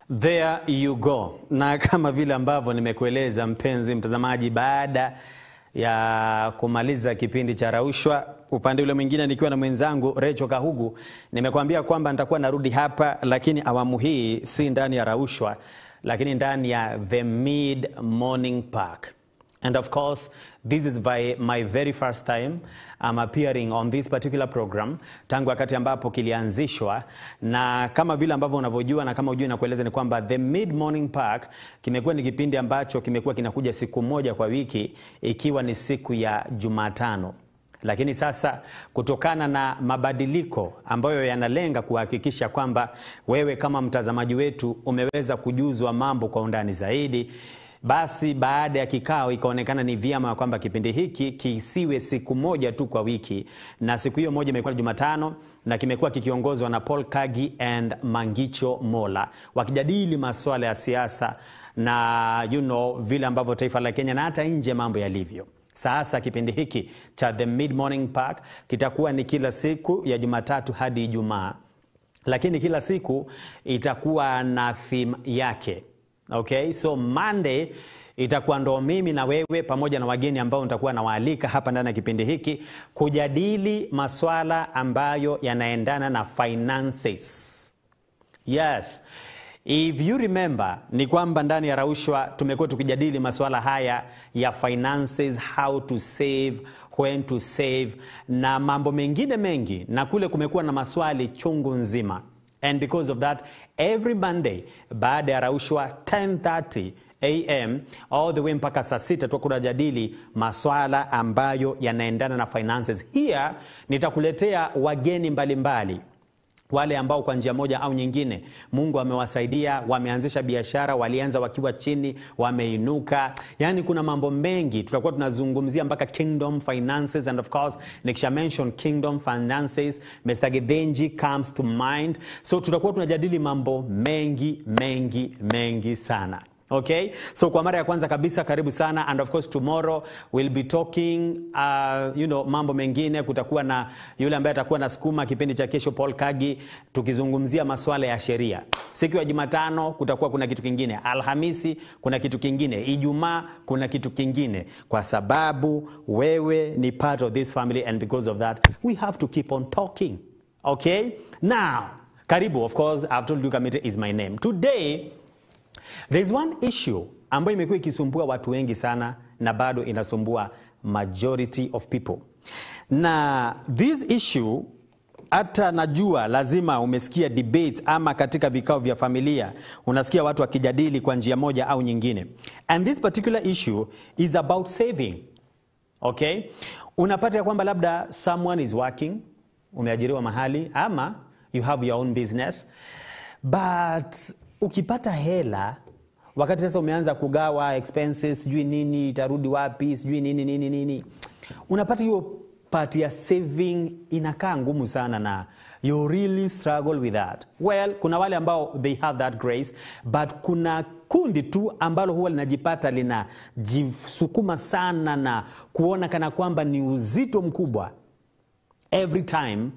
There you go. Na kama vile ambavyo nimekueleza mpenzi mtazamaji, baada ya kumaliza kipindi cha Raushwa, upande ule mwingine nikiwa na mwenzangu Rachel Kahugu, nimekuambia kwamba nitakuwa narudi hapa, lakini awamu hii si ndani ya Raushwa, lakini ndani ya The Mid Morning Park. And of course, this is my very first time I'm appearing on this particular program, tangu wakati ambapo kilianzishwa. Na kama vile ambavyo unavyojua na kama hujui nakueleza ni kwamba The Mid Morning Park kimekuwa ni kipindi ambacho kimekuwa kinakuja siku moja kwa wiki, ikiwa ni siku ya Jumatano. Lakini sasa kutokana na mabadiliko ambayo yanalenga kuhakikisha kwamba wewe kama mtazamaji wetu umeweza kujuzwa mambo kwa undani zaidi, basi baada ya kikao ikaonekana ni vyema kwamba kipindi hiki kisiwe siku moja tu kwa wiki, na siku hiyo moja imekuwa Jumatano, na kimekuwa kikiongozwa na Paul Kagi and Mangicho Mola, wakijadili masuala ya siasa na vile ambavyo taifa la Kenya na hata nje mambo yalivyo. Sasa kipindi hiki cha The Mid Morning Park kitakuwa ni kila siku ya Jumatatu hadi Ijumaa, lakini kila siku itakuwa na theme yake. Okay, so Monday itakuwa ndo mimi na wewe pamoja na wageni ambao nitakuwa nawaalika hapa ndani ya kipindi hiki kujadili masuala ambayo yanaendana na finances. Yes, if you remember ni kwamba ndani ya Raushwa tumekuwa tukijadili masuala haya ya finances, how to save, when to save na mambo mengine mengi, na kule kumekuwa na maswali chungu nzima. And because of that, every Monday baada ya Raushwa 10:30 AM all the way mpaka saa 6 tunajadili maswala ambayo yanaendana na finances. Here nitakuletea wageni mbalimbali, wale ambao kwa njia moja au nyingine Mungu amewasaidia, wameanzisha biashara, walianza wakiwa chini, wameinuka. Yani kuna mambo mengi tutakuwa tunazungumzia mpaka kingdom finances, and of course nikisha mention kingdom finances Mr. Gidenji comes to mind. So tutakuwa tunajadili mambo mengi sana. Okay, so kwa mara ya kwanza kabisa karibu sana, and of course tomorrow we'll be talking mambo mengine. Kutakuwa na yule ambaye atakuwa na sukuma kipindi cha kesho, Paul Kagi, tukizungumzia masuala ya sheria. Siku ya Jumatano kutakuwa kuna kitu kingine, Alhamisi kuna kitu kingine, Ijumaa kuna kitu kingine, kwa sababu wewe ni part of this family, and because of that we have to keep on talking. Okay, now karibu. Of course I've told you Kamite is my name. Today there's one issue ambayo imekuwa ikisumbua watu wengi sana, na bado inasumbua majority of people. Na this issue, hata najua lazima umesikia debates ama katika vikao vya familia unasikia watu wakijadili kwa njia moja au nyingine. And this particular issue is about saving. Okay? Unapata ya kwamba labda someone is working, umeajiriwa mahali, ama you have your own business, but ukipata hela, wakati sasa umeanza kugawa expenses, sijui nini itarudi wapi, sijui nini, unapata hiyo part ya saving inakaa ngumu sana, na you really struggle with that. Well, kuna wale ambao they have that grace, but kuna kundi tu ambalo huwa linajipata linajisukuma sana na kuona kana kwamba ni uzito mkubwa every time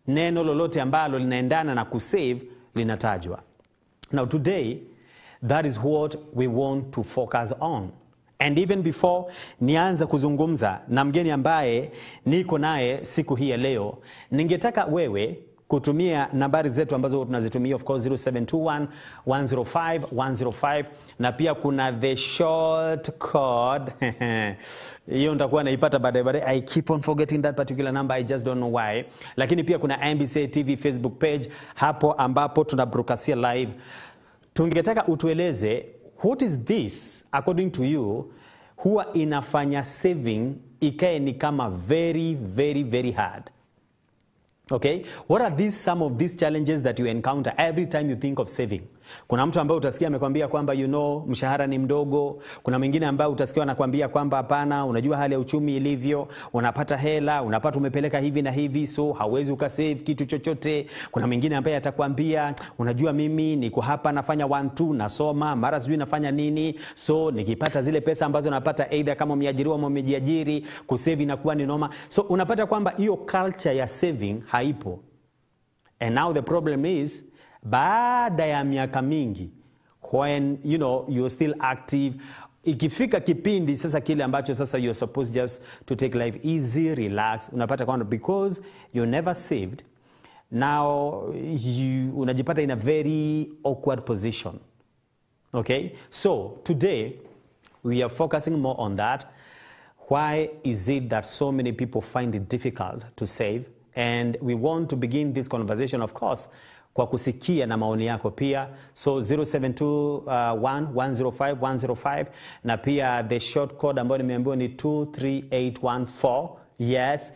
neno lolote ambalo linaendana na kusave linatajwa. Now today, that is what we want to focus on. And even before nianza kuzungumza na mgeni ambaye niko naye siku hii ya leo, ningetaka wewe kutumia nambari zetu ambazo tunazitumia, of course 0721 105 105, na pia kuna the short code hiyo nitakuwa naipata baadaye. I keep on forgetting that particular number, I just don't know why. Lakini pia kuna MBC TV Facebook page, hapo ambapo tunabroadcast live. Tungetaka utueleze, what is this according to you huwa inafanya saving ikae ni kama very hard? Okay, what are some of these challenges that you encounter every time you think of saving? Kuna mtu ambaye utasikia amekwambia kwamba mshahara ni mdogo. Kuna mwingine ambaye utasikia anakuambia kwamba hapana, unajua hali ya uchumi ilivyo, unapata hela, unapata umepeleka hivi na hivi, so hauwezi ukasave kitu chochote. Kuna mwingine ambaye atakwambia, unajua mimi niko hapa nafanya 1-2, nasoma, mara sijui nafanya nini, so nikipata zile pesa ambazo napata either kama umeajiriwa au umejiajiri, kusave inakuwa ni noma. So unapata kwamba hiyo culture ya saving haipo. And now the problem is baada ya miaka mingi, when you know you're still active, ikifika kipindi sasa kile ambacho sasa you're supposed just to take life easy, relax, unapata kwamba because you never saved, now you unajipata in a very awkward position. Okay, so today we are focusing more on that. Why is it that so many people find it difficult to save? And we want to begin this conversation, of course, kwa kusikia na maoni yako pia. So 0721105105, na pia the short code ambayo nimeambiwa ni 23814. Yes,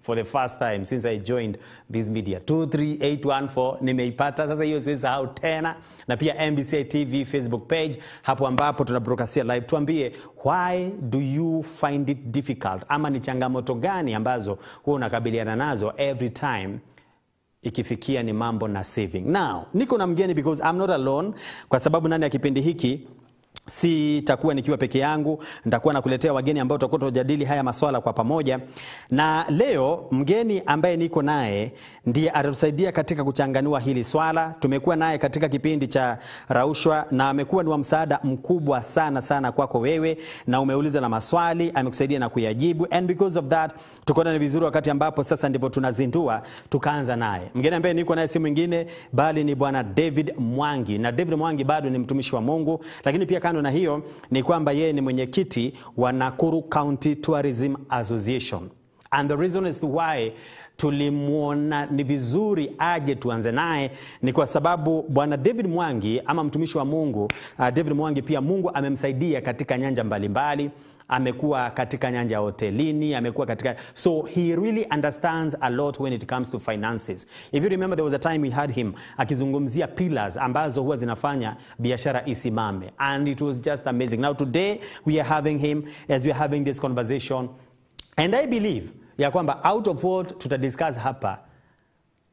for the first time since I joined this media, 23814 nimeipata. Sasa hiyo sisahau tena. Na pia MBCI TV Facebook page, hapo ambapo tunabroadcast live. Tuambie, why do you find it difficult? Ama ni changamoto gani ambazo huwa unakabiliana nazo every time ikifikia ni mambo na saving? Now, niko na mgeni because I'm not alone, kwa sababu ndani ya kipindi hiki sitakuwa nikiwa peke yangu, nitakuwa nakuletea wageni ambao tutakuwa tunajadili haya masuala kwa pamoja. Na leo mgeni ambaye niko naye ndiye atatusaidia katika kuchanganua hili swala. Tumekuwa naye katika kipindi cha Raushwa na amekuwa ni wa msaada mkubwa sana kwako wewe, na umeuliza na maswali, amekusaidia na kuyajibu, and because of that tukaona ni vizuri wakati ambapo sasa ndipo tunazindua tukaanza naye. Mgeni ambaye niko naye si mwingine bali ni bwana David Mwangi. Na David Mwangi bado ni mtumishi wa Mungu, lakini pia kando na hiyo ni kwamba yeye ni mwenyekiti wa Nakuru County Tourism Association. And the reason is why tulimuona ni vizuri aje tuanze naye ni kwa sababu bwana David Mwangi ama mtumishi wa Mungu, David Mwangi pia Mungu amemsaidia katika nyanja mbalimbali. Amekuwa katika nyanja ya hotelini, amekuwa katika, so he really understands a lot when it comes to finances. If you remember, there was a time we had him akizungumzia pillars ambazo huwa zinafanya biashara isimame, and it was just amazing. Now today we are having him as we are having this conversation, and I believe ya kwamba out of what tutadiscuss hapa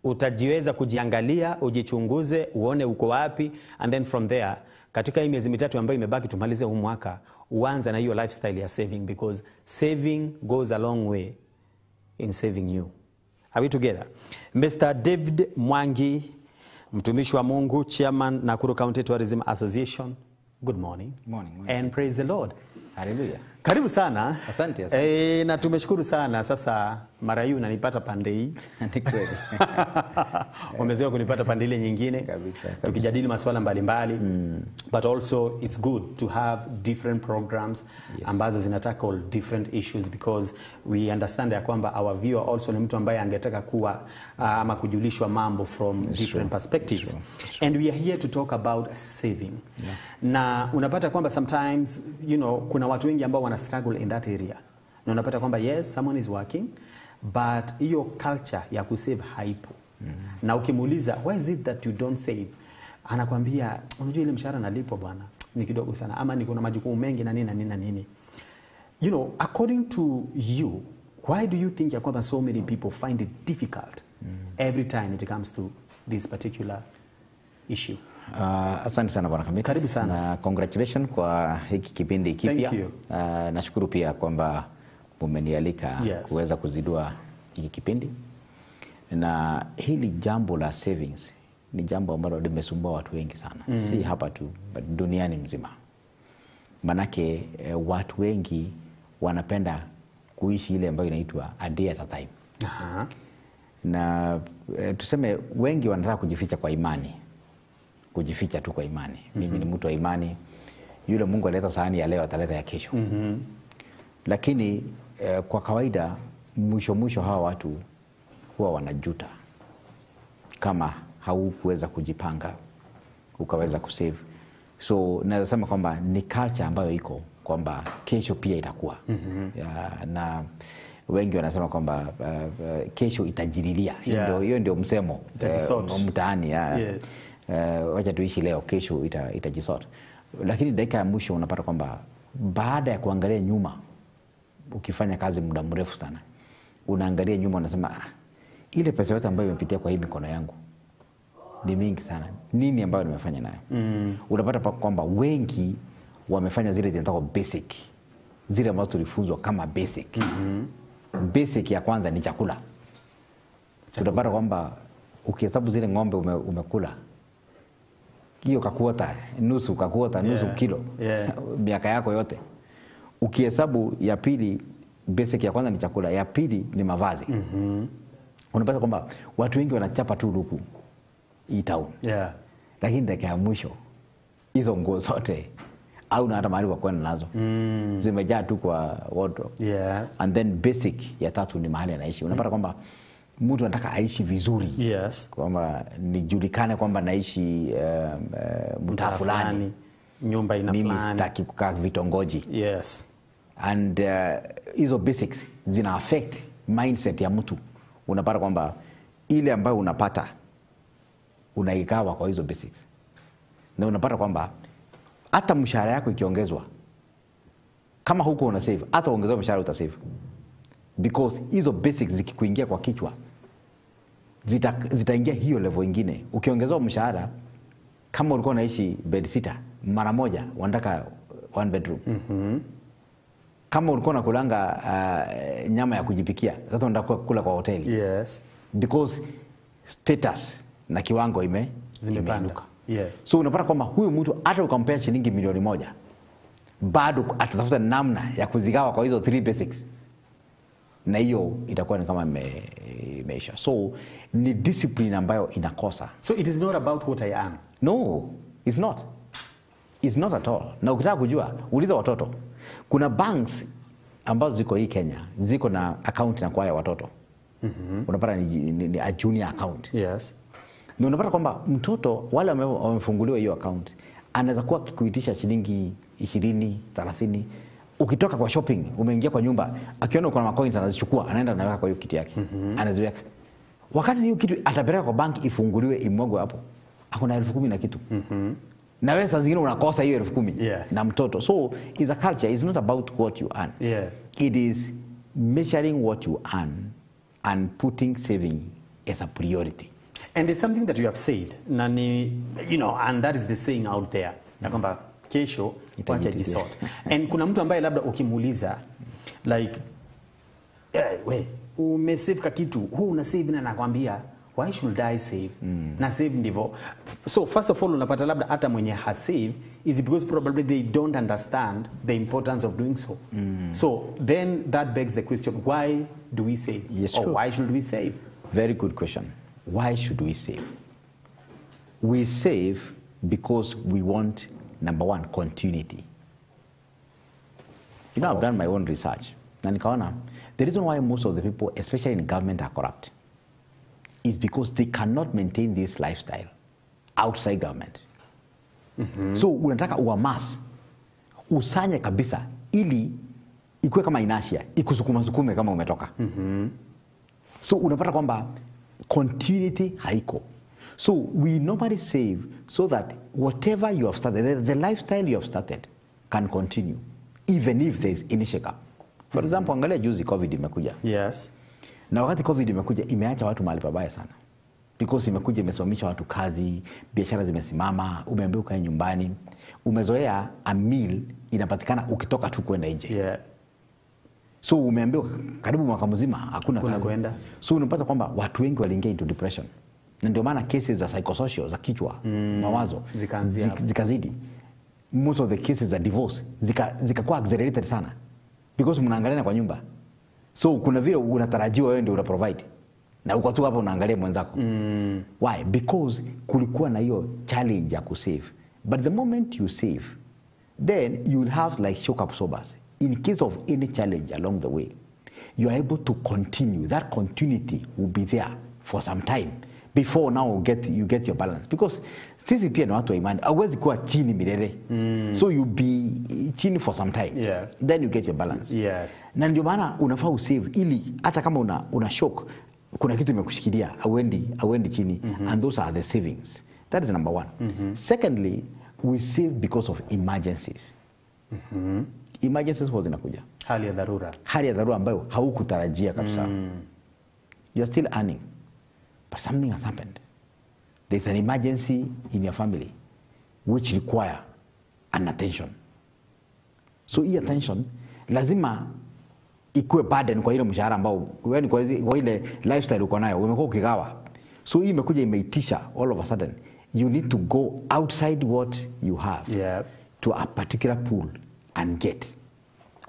utajiweza kujiangalia, ujichunguze, uone uko wapi, and then from there katika hii miezi mitatu ambayo imebaki tumalize huu mwaka, uanze na hiyo lifestyle ya saving, because saving goes a long way in saving you. Are we together? Mr. David Mwangi, mtumishi wa Mungu, chairman Nakuru County Tourism Association. Good morning. Morning. And praise the Lord. Hallelujah. Karibu sana. Asante. Na tumeshukuru sana. Sasa mara hii unanipata pande hii. Ni kweli. Umezoea kunipata pande ile nyingine. Kabisa. Tukijadili masuala mbalimbali. But also it's good to have different programs ambazo zinatackle different issues, because we understand ya kwamba our viewer also ni mtu ambaye angetaka kuwa ama kujulishwa mambo from different perspectives. And we are here to talk about saving. Na unapata kwamba sometimes, you know, kuna watu wengi ambao wana struggle in that area. Na unapata kwamba yes, someone is working, but hiyo culture ya kusave haipo. Na ukimuuliza, why is it that you don't save? Anakuambia, unajua ile mshahara nalipo bwana ni kidogo sana, ama niko na majukumu mengi na nini. You know, according to you, why do you think ya kwamba so many people find it difficult every time it comes to this particular issue? Asante sana bwana Kamiti. Karibu sana. Na congratulations kwa hiki kipindi kipya. Nashukuru pia kwamba umenialika kuweza kuzidua hiki kipindi. Na hili jambo la savings ni jambo ambalo limesumbua watu wengi sana. Si hapa tu, but duniani mzima. Manake watu wengi wanapenda kuishi ile ambayo inaitwa a day at a time. Na tuseme wengi wanataka kujificha kwa imani. Kujificha tu kwa imani. Mimi ni mtu wa imani. Yule Mungu aleta sahani ya leo ataleta ya kesho. Lakini kwa kawaida mwisho hawa watu huwa wanajuta kama haukuweza kujipanga ukaweza kusave. So naweza sema kwamba ni culture ambayo iko kwamba kesho pia itakuwa. Na wengi wanasema kwamba kesho itajirilia. Hiyo ndio msemo mtaani. Wacha tuishi leo, kesho itajisort. Lakini dakika ya mwisho unapata kwamba baada ya kuangalia nyuma, ukifanya kazi muda mrefu sana, unaangalia nyuma unasema ile pesa yote ambayo imepitia kwa hii mikono yangu ni mingi sana. Nini ambayo nimefanya nayo? Unapata kwamba wengi wamefanya zile zinaitwa basic. Zile ambazo tulifunzwa kama basic. Basic ya kwanza ni chakula. Utapata kwamba ukihesabu zile ng'ombe umekula hiyo kakuota nusu kilo miaka yako yote, ukihesabu ya pili, basic ya kwanza ni chakula, ya pili ni mavazi. Unapata kwamba watu wengi wanachapa tu luku hii town, lakini dakika ya mwisho hizo nguo zote au na hata mahali kwa kwenda nazo zimejaa tu kwa wardrobe. And then basic ya tatu ni mahali anaishi. Unapata kwamba mtu anataka aishi vizuri, kwamba nijulikane kwamba naishi mtaa fulani, nyumba ina fulani, mimi sitaki kukaa vitongoji. And hizo basics zina affect mindset ya mtu. Unapata kwamba ile ambayo unapata unaigawa kwa hizo basics, na unapata kwamba hata mshahara yako ikiongezwa, kama huko una save, hata ongezwa mshahara uta save, because hizo basics zikikuingia kwa kichwa zitaingia hiyo level nyingine. Ukiongezwa mshahara, kama ulikuwa unaishi bed sitter, mara moja unataka one bedroom. Kama ulikuwa unakulanga nyama ya kujipikia, sasa unataka kula kwa hoteli. Because status na kiwango zimeinuka. So unapata kwamba huyu mtu hata ukampea shilingi milioni 1, bado atatafuta namna ya kuzigawa kwa hizo 3 basics, na hiyo itakuwa ni kama imeisha. So ni discipline ambayo inakosa. So it is not about what I am. No, it's not. It's not at all. Na ukitaka kujua, uliza watoto. Kuna banks ambazo ziko hii Kenya, ziko na account na kwa ya watoto. Unapata ni a junior account. Na unapata kwamba mtoto wale wamefunguliwa hiyo account anaweza kuwa kikuitisha shilingi 20, 30. Ukitoka kwa shopping, umeingia kwa nyumba, akiona uko na macoins anazichukua, anaenda anaweka kwa hiyo kitu yake. Anaziweka. Wakati hiyo kitu atapeleka kwa bank ifunguliwe, imwagwe hapo, hakuna 10,000 na kitu. Na wewe saa zingine unakosa hiyo 10,000 na mtoto. So is a culture, is not about what you earn. It is measuring what you earn and putting saving as a priority. And there's something that you have said, and that is the saying out there, na kwamba kesho wacha jisort. And kuna mtu ambaye labda ukimuuliza like we umesave ka kitu, huu una save, na nakwambia why should I save? Na save ndivyo. So first of all, unapata labda hata mwenye hasave is because probably they don't understand the importance of doing so. So then that begs the question, why do we save? Or why should we save? Very good question. Why should we save? We save because we want, number one, continuity. I've done my own research. Na nikaona, the reason why most of the people, especially in government, are corrupt is because they cannot maintain this lifestyle outside government. So unataka uamas, usanye kabisa, ili ikuwe kama inertia, ikusukuma kama umetoka. So unapata kwamba continuity haiko. So we normally save so that whatever you have started, the lifestyle you have started can continue, even if there is any shake-up. For example, angalia juzi COVID imekuja. Na wakati COVID imekuja, imeacha watu mahali pabaya sana. Because imekuja imesimamisha watu kazi, biashara zimesimama, umeambiwa ukae nyumbani, umezoea a meal inapatikana ukitoka tu kwenda nje. So umeambiwa karibu mwaka mzima hakuna kazi kwenda. So unapata kwamba watu wengi waliingia into depression. Na ndio maana cases za psychosocial za kichwa, mawazo zikazidi. Most of the cases za divorce zikakuwa accelerated sana because mnaangaliana kwa nyumba. So kuna vile unatarajiwa wewe ndio una provide, na uko tu hapa unaangalia mwenzako. Why? Because kulikuwa na hiyo challenge ya kusave. But the moment you save, then you will have like shock absorbers. In case of any challenge along the way, you are able to continue. That continuity will be there for some time before now you get your balance. Because sisi pia ni watu wa imani, hauwezi kuwa chini milele. So you be chini for some time. Then you get your balance. Na ndio maana unafaa usave ili hata kama una shock, kuna kitu imekushikilia, hauendi chini. And those are the savings. That is number one. Secondly, we save because of emergencies. Emergencies huwa zinakuja. Hali ya dharura. Hali ya dharura ambayo haukutarajia kabisa. You are still earning, but something has happened. There's an emergency in your family which require an attention. So hii attention lazima ikuwe burden kwa ile mshahara ambao wewe kwa ile lifestyle uko nayo umekuwa ukigawa. So hii imekuja imeitisha all of a sudden you need to go outside what you have to a particular pool and get.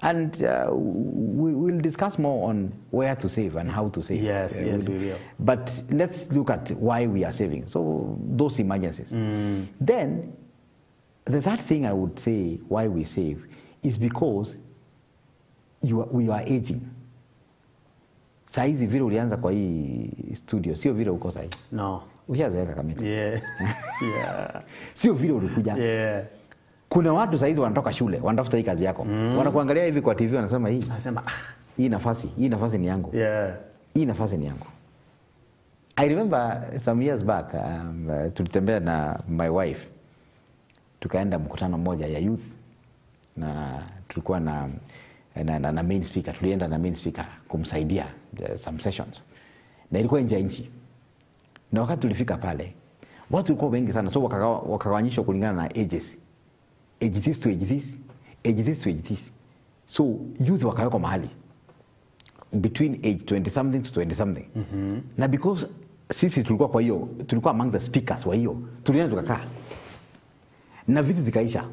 And we'll discuss more on where to save and how to save. Yes, yes, we will. But let's look at why we are saving. So those emergencies. Then the third thing I would say why we save is because we are aging. Saizi vile ulianza kwa hii studio sio vile uko saizi. No. Ushazeeka Kamiti. Yeah. Yeah. Sio vile ulikuja. Yeah. Kuna watu saizi wanatoka shule, wanatafuta hii kazi yako. Wanakuangalia hivi kwa TV wanasema hii. Anasema hii nafasi ni yangu. Yeah. Hii nafasi ni yangu. I remember some years back tulitembea na my wife. Tukaenda mkutano mmoja ya youth na tulikuwa na main speaker. Tulienda na main speaker kumsaidia some sessions. Na ilikuwa nje ya nchi. Na wakati tulifika pale, watu walikuwa wengi sana, so wakagawanyishwa kulingana na ages. Age this to age this, age this to age this. So youth wakawekwa mahali between age 20 something to 20 something. Na because sisi tulikuwa among the speakers wa hiyo, tulienda tukakaa. Na vitu zikaisha.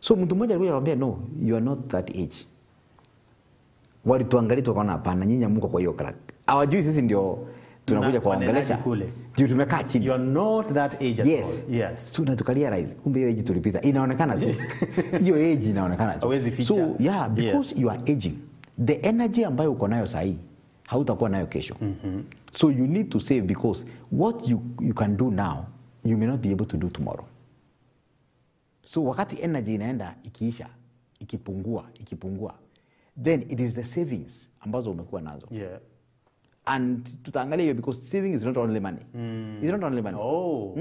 So mtu mmoja alikuja akamwambia no, you are not that age. Walituangalia tukaona hapana, nyinyi mko kwa hiyo crack. Hawajui sisi ndio tunakuja kuongelesha kule. Ndio tumekaa chini. You are not that age at all. Yes. So tunatukalia rise. Kumbe hiyo age tulipita. Inaonekana tu. Hiyo age inaonekana tu. Hawezi ficha. So yeah, because you are aging. The energy ambayo uko nayo sahi hautakuwa nayo kesho. So you need to save because what you can do now, you may not be able to do tomorrow. So wakati energy inaenda ikiisha, ikipungua, then it is the savings ambazo umekuwa nazo. Yeah. And tutaangalia hiyo because saving is not only money. It's not only money. Oh.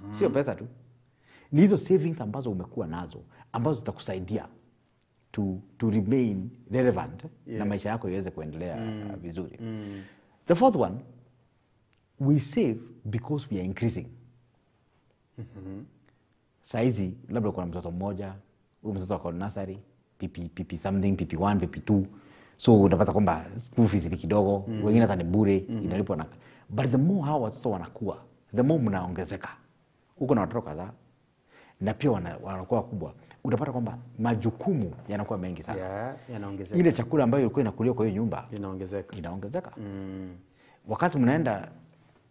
Sio pesa tu. Ni hizo savings ambazo umekuwa nazo ambazo zitakusaidia to remain relevant na maisha yako iweze kuendelea vizuri. The fourth one, we save because we are increasing. Saizi labda kuna mtoto mmoja, huyu mtoto ako nursery, PP something, PP1, PP2. So unapata kwamba school fees ni kidogo, wengine hata ni bure, inalipwa na. But the more hawa watoto wanakuwa, the more mnaongezeka. Huko na watoto kadhaa na pia wanakuwa kubwa. Unapata kwamba majukumu yanakuwa mengi sana. Yeah, yanaongezeka. Ile chakula ambayo ilikuwa inakuliwa kwa hiyo nyumba inaongezeka. Wakati mnaenda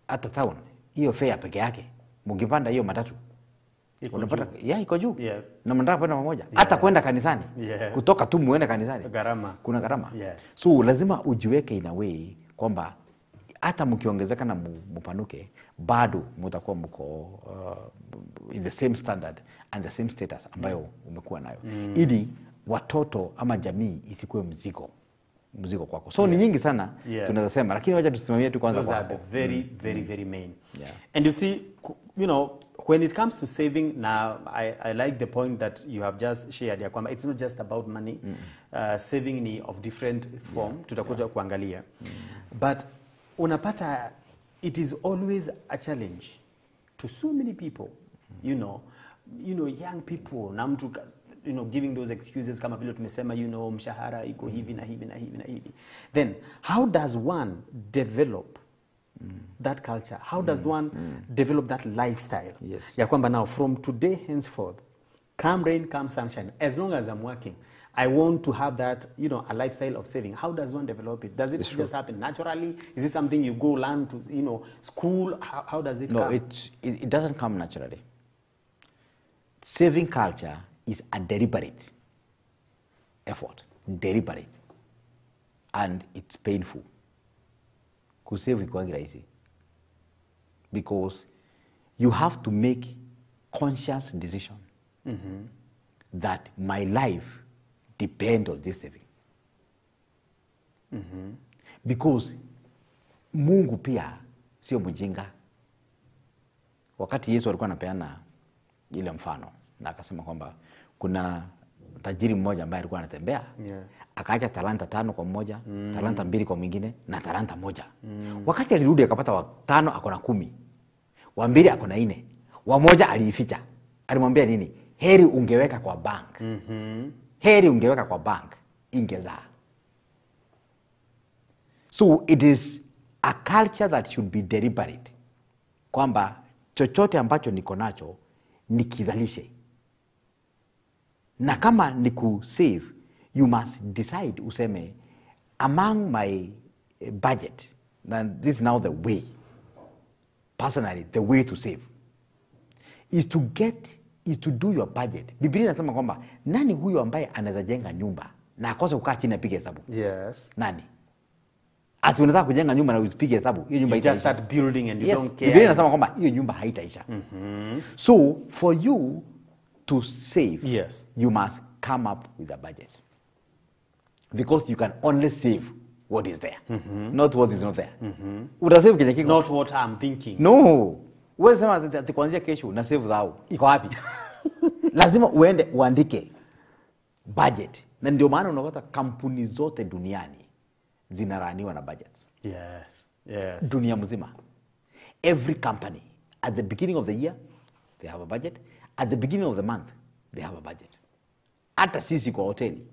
hata town, hiyo fare peke yake, mkipanda hiyo matatu unapata iko juu. Na mnataka kwenda pamoja. Hata kwenda kanisani. Kutoka tu muende kanisani. Kuna gharama. So lazima ujiweke in a way kwamba hata mkiongezeka na mupanuke bado mtakuwa mko in the same standard and the same status ambayo umekuwa nayo. Ili watoto ama jamii isikuwe mzigo kwako. So ni nyingi sana tunaweza sema, lakini wacha tusimamie tu kwanza kwa hapo. Very main. And you see, you know, when it comes to saving, now I like the point that you have just shared ya kwamba it's not just about money. Saving ni of different form, tutakuja kuangalia. But unapata it is always a challenge to so many people, you know, young people, na mtu giving those excuses kama vile tumesema, mshahara iko hivi na hivi na hivi na hivi. Then how does one develop that culture? How does one develop that lifestyle? Ya kwamba now from today henceforth, come rain, come sunshine, as long as I'm working, I want to have that, a lifestyle of saving. How does one develop it? Does it just happen naturally? Is it something you go learn to, school? How does it come? No, it doesn't come naturally. Saving culture is a deliberate effort. Deliberate. And it's painful. Kusave iko rahisi. Because you have to make conscious decision that my life depend on this saving. Because Mungu pia sio mjinga. Wakati Yesu alikuwa anapeana ile mfano na akasema kwamba kuna tajiri mmoja ambaye alikuwa anatembea, akaacha talanta 5 kwa mmoja, talanta 2 kwa mwingine na talanta 1. Wakati alirudi akapata wa 5 ako na 10. Wa 2 ako na 4. Wa 1 aliificha. Alimwambia nini? Heri ungeweka kwa bank. Heri ungeweka kwa bank ingezaa. So it is a culture that should be deliberate, kwamba chochote ambacho niko nacho nikizalishe, na kama ni kusave, you must decide useme among my budget, and this is now the way, personally the way to save is to do your budget. Biblia inasema kwamba nani huyo ambaye anaweza jenga nyumba na akose kukaa chini apige hesabu? Yes. Nani? Ati unataka kujenga nyumba na usipige hesabu, hiyo nyumba You just haitaisha. start building and you Yes. don't care. Biblia inasema kwamba hiyo nyumba haitaisha. So for you to save, Yes. you must come up with a budget, because you can only save what is there, not what is not there. Utasave kenye kiko. Not what I'm thinking. No. Wewe sema ati kuanzia kesho na save zao. Iko wapi? Lazima uende uandike budget. Na ndio maana unakuta kampuni zote duniani zinaraniwa na budgets. Yes. Yes. Dunia mzima. Every company at the beginning of the year they have a budget, at the beginning of the month they have a budget. Hata sisi kwa hoteli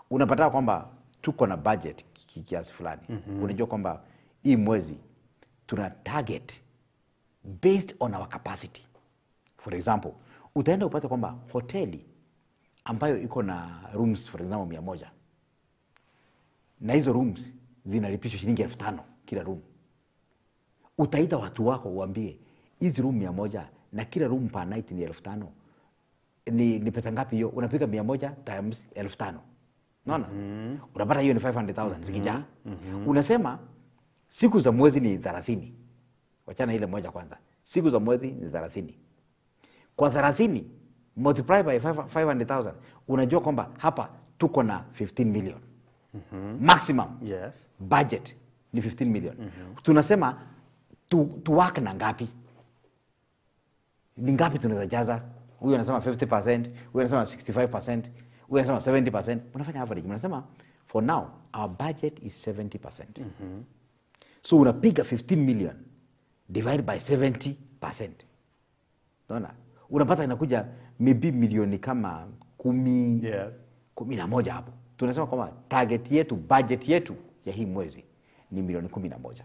unapata kwamba tuko na budget kiasi fulani. Unajua kwamba hii mwezi tuna target based on our capacity. For example, utaenda upate kwamba hoteli ambayo iko na rooms for example 100, na hizo rooms zinalipishwa shilingi 5,000 kila room. Utaita watu wako uambie hizi room 100 na kila room per night ni 5,000. Ni pesa ngapi hiyo? Unapiga 100 times 5,000. Unaona? Unapata hiyo ni 500,000 zikijaa. Unasema siku za mwezi ni 30. Wachana ile moja kwanza. Siku za mwezi ni 30. Kwa 30 multiply by 500,000, unajua kwamba hapa tuko na 15 million. Maximum. Yes. Budget ni 15 million. Tunasema tu work na ngapi? Ni ngapi tunaweza jaza? Huyu anasema 50%, huyu anasema 65%, huyu anasema 70%. Unafanya average. Unasema for now our budget is 70%. So unapiga 15 million divide by 70%. Unaona? Unapata inakuja maybe milioni kama 10, Yeah. 11 hapo. Tunasema kwamba target yetu, budget yetu ya hii mwezi ni milioni 11.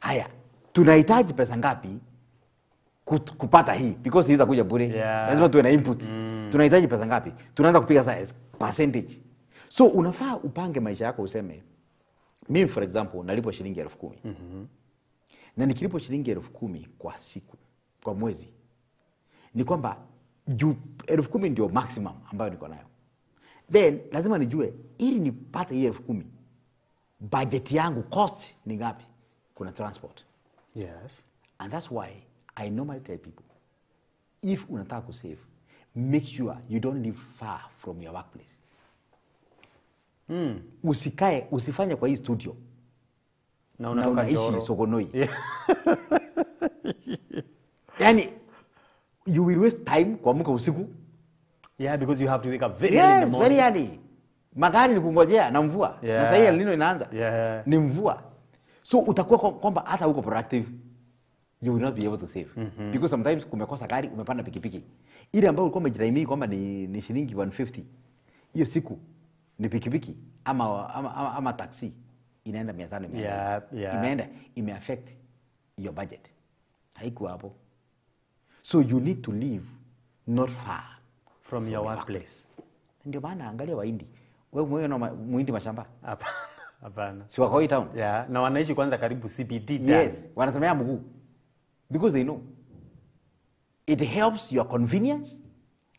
Haya, tunahitaji pesa ngapi kupata hii? Because hii itakuja bure. Yeah. Lazima tuwe na input. Tunahitaji pesa ngapi? Tunaanza kupiga sasa percentage. So unafaa upange maisha yako useme, mimi for example nalipo shilingi 10,000. Na nikilipo shilingi 10,000 kwa siku, kwa mwezi, ni kwamba 10,000 ndio maximum ambayo niko nayo. Then lazima nijue ili nipate hii 10,000, budget yangu cost ni ngapi? Kuna transport. Yes. And that's why I normally tell people, if unataka kusave, make sure you don't live far from your workplace. Usifanye kwa hii studio Na na unaishi Njoro. Sogonoi. Yeah. Yani you will waste time kuamka usiku. Yeah, because you have to wake up very early in the Yes, morning. very early. Magari ni kungojea na mvua. Yeah. Na sasa hii El Nino inaanza. Yeah. Ni mvua. So utakuwa kwamba hata uko productive, you will not be able to save. Because sometimes kumekosa gari, umepanda pikipiki. Ile ambayo ulikuwa umejiraimii kwamba ni shilingi 150. Hiyo siku ni pikipiki ama taxi inaenda 500. Yeah, yeah. Imeenda imeaffect your budget. Haikuwa hapo. So you need to live not far From your workplace. Ndio maana angalia Wahindi. Wewe umeona Muhindi mashamba? Hapana. Hapana. Si wako hii town? Yeah, na wanaishi kwanza karibu CBD. Yes, wanatemea mguu. Because they know it helps your convenience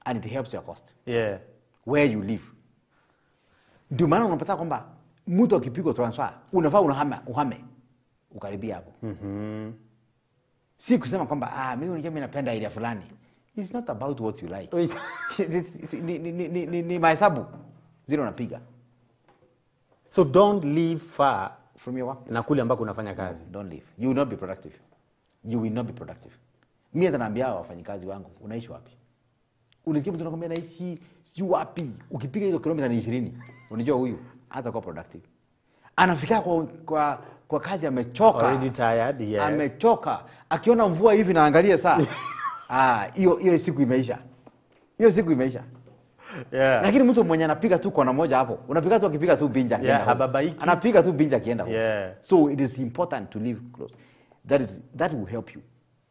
and it helps your cost. Yeah. Where you live. Ndio maana unapata kwamba mtu akipigwa transfer, unafaa uhame ukaribia hapo. Si kusema kwamba mimi napenda area fulani. It's not about what you like. Ni mahesabu zile unapiga. So don't live far From your work. na kule ambako unafanya kazi. Don't live. You will not be productive. You will not be productive. Mimi hata naambia wafanyikazi wangu, unaishi wapi? Unasikia mtu anakuambia naishi sijui wapi. Ukipiga hizo kilomita ni 20. Unajua huyu hata kwa productive. Anafika kwa kazi amechoka. Already tired, yes. Amechoka. Akiona mvua hivi na angalia saa. Hiyo siku imeisha. Hiyo siku imeisha. Yeah. Lakini mtu mwenye anapiga tu kona moja hapo, unapiga tu akipiga tu binja akienda. Yeah, hababaiki. Anapiga tu binja akienda. Yeah. So it is important to live close. That will help you.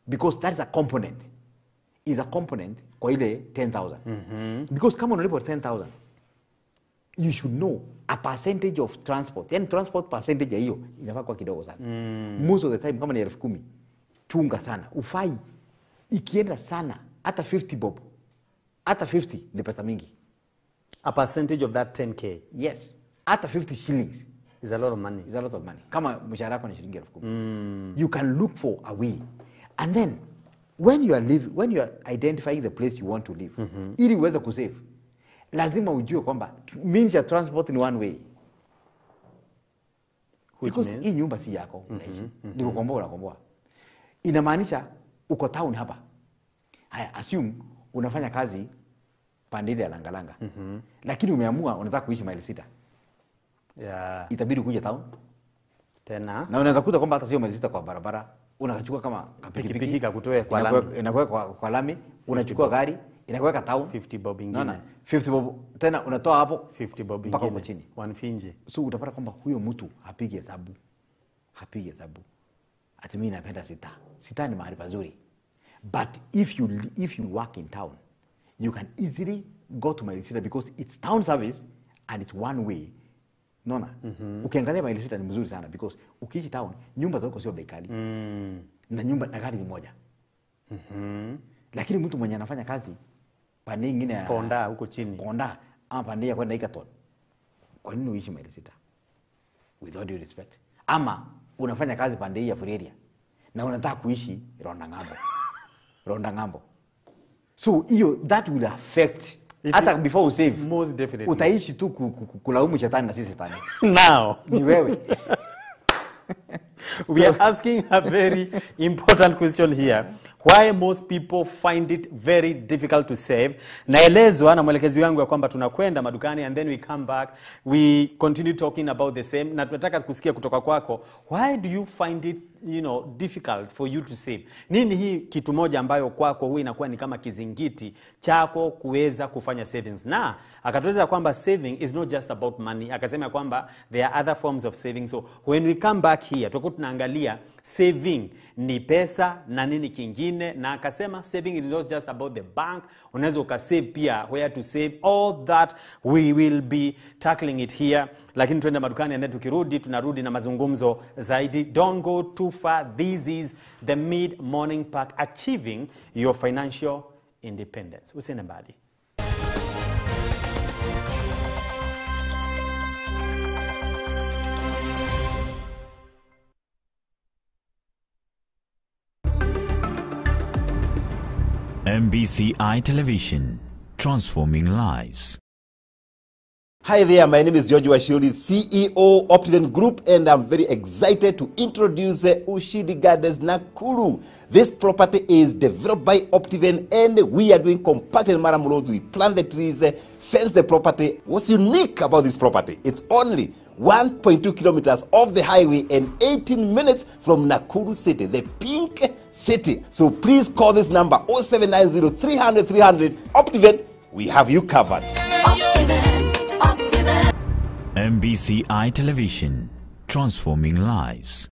Because that is a component. Is a component kwa ile 10,000. Because kama unalipa 10,000, you should know a percentage of transport. Yani transport percentage ya hiyo inafaa kwa kidogo sana. Most of the time kama ni 10,000, chunga sana. Ufai ikienda sana hata 50 bob. Hata 50 ni pesa mingi. A percentage of that 10K. Yes. Hata 50 shillings is a lot of money. Is a lot of money. Kama mshahara wako ni shilingi 10,000. You can look for a way. And then when you are identifying the place you want to live, ili uweze kusave, lazima ujue kwamba means ya transport ni one way. Because hii nyumba si yako unaishi. Ni kukomboa unakomboa. Inamaanisha uko town hapa. Haya, assume unafanya kazi Pandile ya Langalanga. Lakini umeamua unataka kuishi maili 6. Yeah. Itabidi kuja town. Tena. Na unaweza kuta kwamba hata sio maili 6 kwa barabara. Unachukua kama pikipiki kakutoe kwa lami. Inakuwa kwa lami, unachukua gari, inakuweka town 50 bob ingine. Naona 50 bob tena unatoa hapo 50 bob ingine mpaka huko chini. Wanfinje. So utapata kwamba huyo mtu hapigi hesabu. Ati mimi napenda sita. Sita ni mahali pazuri. But if you work in town, you can easily go to Maili Sita because it's town service and it's one way. Naona? Ukiangalia Maili Sita ni mzuri sana because ukiishi town, nyumba zako sio bei kali. Na nyumba na gari ni moja. Lakini mtu mwenye anafanya kazi pande nyingine ya Ponda huko chini. Ponda ama pande ya kwenda Ikaton. Kwa nini uishi Maili Sita? With all due respect. Ama unafanya kazi pande ya Fureria na unataka kuishi Ronda Ngambo. So that will affect hata before you save. Most definitely. Utaishi tu kulaumu shetani na si shetani. Now. Ni wewe. We are asking a very important question here. Why most people find it very difficult to save. Naelezwa na mwelekezi wangu ya kwamba tunakwenda madukani and then we come back. We continue talking about the same. Na tunataka kusikia kutoka kwako. Why do you find it, difficult for you to save? Nini hii kitu moja ambayo kwako huwa inakuwa ni kama kizingiti chako kuweza kufanya savings? Na akatueleza kwamba saving is not just about money. Akasema kwamba there are other forms of saving. So when we come back here, tutakuwa tunaangalia saving ni pesa na nini kingine, na akasema saving is not just about the bank. Unaweza ukasave pia where to save. All that we will be tackling it here. Lakini tuende madukani and then tukirudi tunarudi na mazungumzo zaidi. Don't go too far. This is the Mid-Morning Pack, achieving your financial independence. Usiende mbali. MBCI Television, transforming lives. Hi there, my name is George Washuri, CEO Optiven Group, and I'm very excited to introduce Ushindi Gardens Nakuru. This property is developed by Optiven, and we are doing compacted maram roads. We plant the trees, fence the property. What's unique about this property? It's only 1.2 kilometers off the highway and 18 minutes from Nakuru City, the pink city. So please call this number 0790 300 300. Optiven, we have you covered. MBCI Television, transforming lives.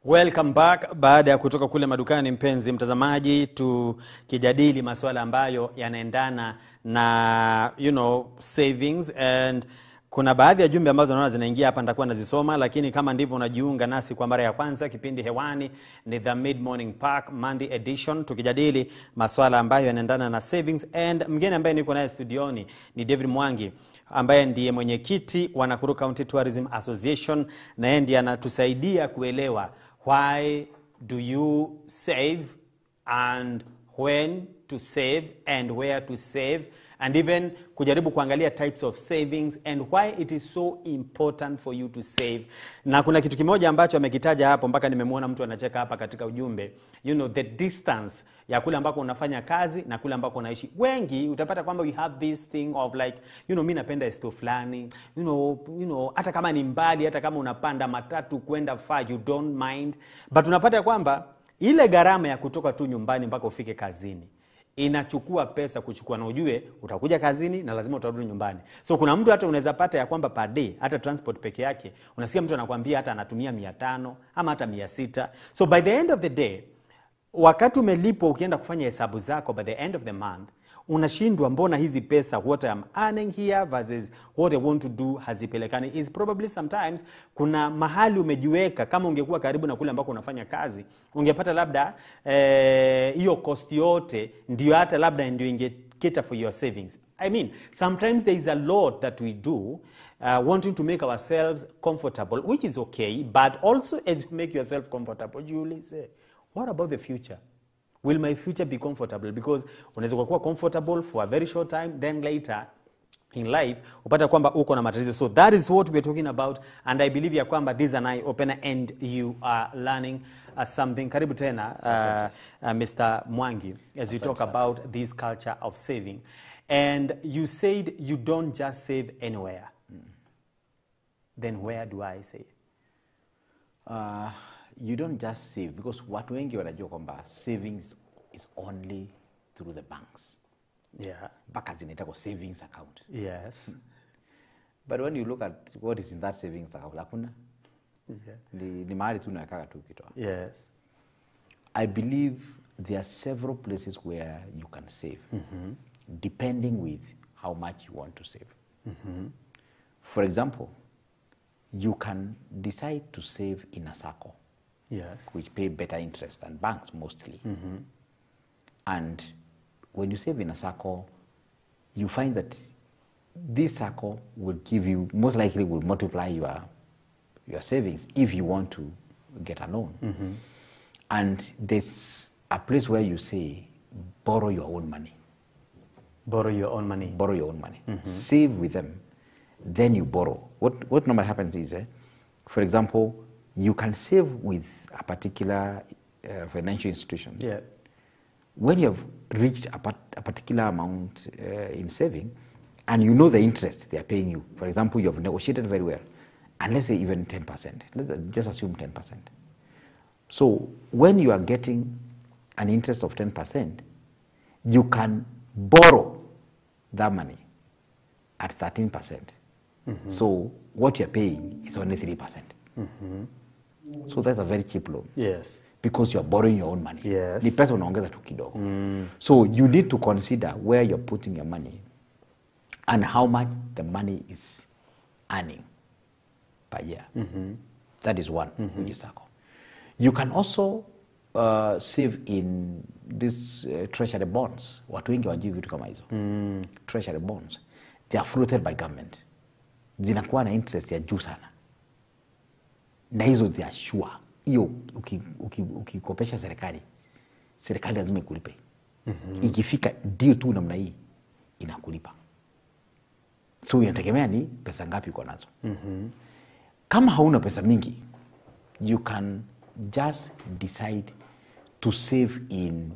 Welcome back. Baada ya kutoka kule madukani, mpenzi mtazamaji, tukijadili masuala ambayo yanaendana na savings, and kuna baadhi ya jumbe ambazo naona zinaingia hapa, nitakuwa nazisoma. Lakini kama ndivyo unajiunga nasi kwa mara ya kwanza, kipindi hewani ni The Mid-Morning Pack Monday edition, tukijadili masuala ambayo yanaendana na savings. And mgeni ambaye niko naye studioni ni David Mwangi, ambaye ndiye mwenyekiti wa Nakuru County Tourism Association, na yeye ndiye anatusaidia kuelewa why do you save and when to save and where to save, and even kujaribu kuangalia types of savings and why it is so important for you to save. Na kuna kitu kimoja ambacho amekitaja hapo mpaka nimemwona mtu anacheka hapa katika ujumbe. You know, the distance ya kule ambako unafanya kazi na kule ambako unaishi. Wengi utapata kwamba we have this thing of like, you know, mimi napenda esto fulani, you know, hata kama ni mbali, hata kama unapanda matatu kwenda far, you don't mind. But unapata kwamba ile gharama ya kutoka tu nyumbani mpaka ufike kazini inachukua pesa kuchukua, na ujue utakuja kazini na lazima utarudi nyumbani. So kuna mtu hata unaweza pata ya kwamba per day hata transport peke yake unasikia mtu anakuambia hata anatumia 500 ama hata 600. So by the end of the day, wakati umelipwa ukienda kufanya hesabu zako, by the end of the month unashindwa mbona hizi pesa what I'm earning here versus what I want to do hazipelekani. Is probably sometimes kuna mahali umejiweka, kama ungekuwa karibu na kule ambako unafanya kazi ungepata labda hiyo cost yote ndio hata labda ndio ingekita for your savings. I mean, sometimes there is a lot that we do wanting to make ourselves comfortable, which is okay, but also as you make yourself comfortable, you will say, what about the future? Will my future be comfortable? Because unaweza kuwa comfortable for a very short time, then later in life upata kwamba uko na matatizo. So that is what we're talking about, and I believe ya kwamba this is an eye opener and you are learning something. Karibu tena Mr. Mwangi, as you talk about this culture of saving. And you said you don't just save anywhere. Then where do I save? You don't just save, because watu wengi wanajua kwamba savings is only through the banks. Yeah. Mpaka zinaitwa savings account. Yes. But when you look at what is in that savings account, hakuna. Yeah. Ni mahali tu unaweka tu kitu. Yes. I believe there are several places where you can save, depending with how much you want to save. For example, you can decide to save in a SACCO. Yes. Which pay better interest than banks mostly. And when you save in a SACCO, you find that this SACCO will give you, most likely will multiply your savings if you want to get a loan. And there's a place where you say, borrow your own money. Borrow your own money. Borrow your own money. Save with them, then you borrow. What normally happens is, for example, you can save with a particular financial institution. Yeah. When you have reached a particular amount in saving, and you know the interest they are paying you, for example, you have negotiated very well, and let's say even 10%, let's just assume 10%. So when you are getting an interest of 10%, you can borrow that money at 13%. So what you're paying is only 3%. So that's a very cheap loan. Yes. Because you're borrowing your own money. Yes. Ni pesa unaongeza tu kidogo. So you need to consider where you're putting your money and how much the money is earning per year. That is one, which is SACCO. You can also save in these treasury bonds. Watu wengi wajui vitu kama hizo. Treasury bonds. They are floated by government. Zinakuwa na interest ya juu sana. Na hizo they are sure. Hiyo ukikopesha serikali lazima ikulipe. Ikifika deal tu namna hii inakulipa. So inategemea ni pesa ngapi uko nazo. Kama hauna pesa mingi, you can just decide to save in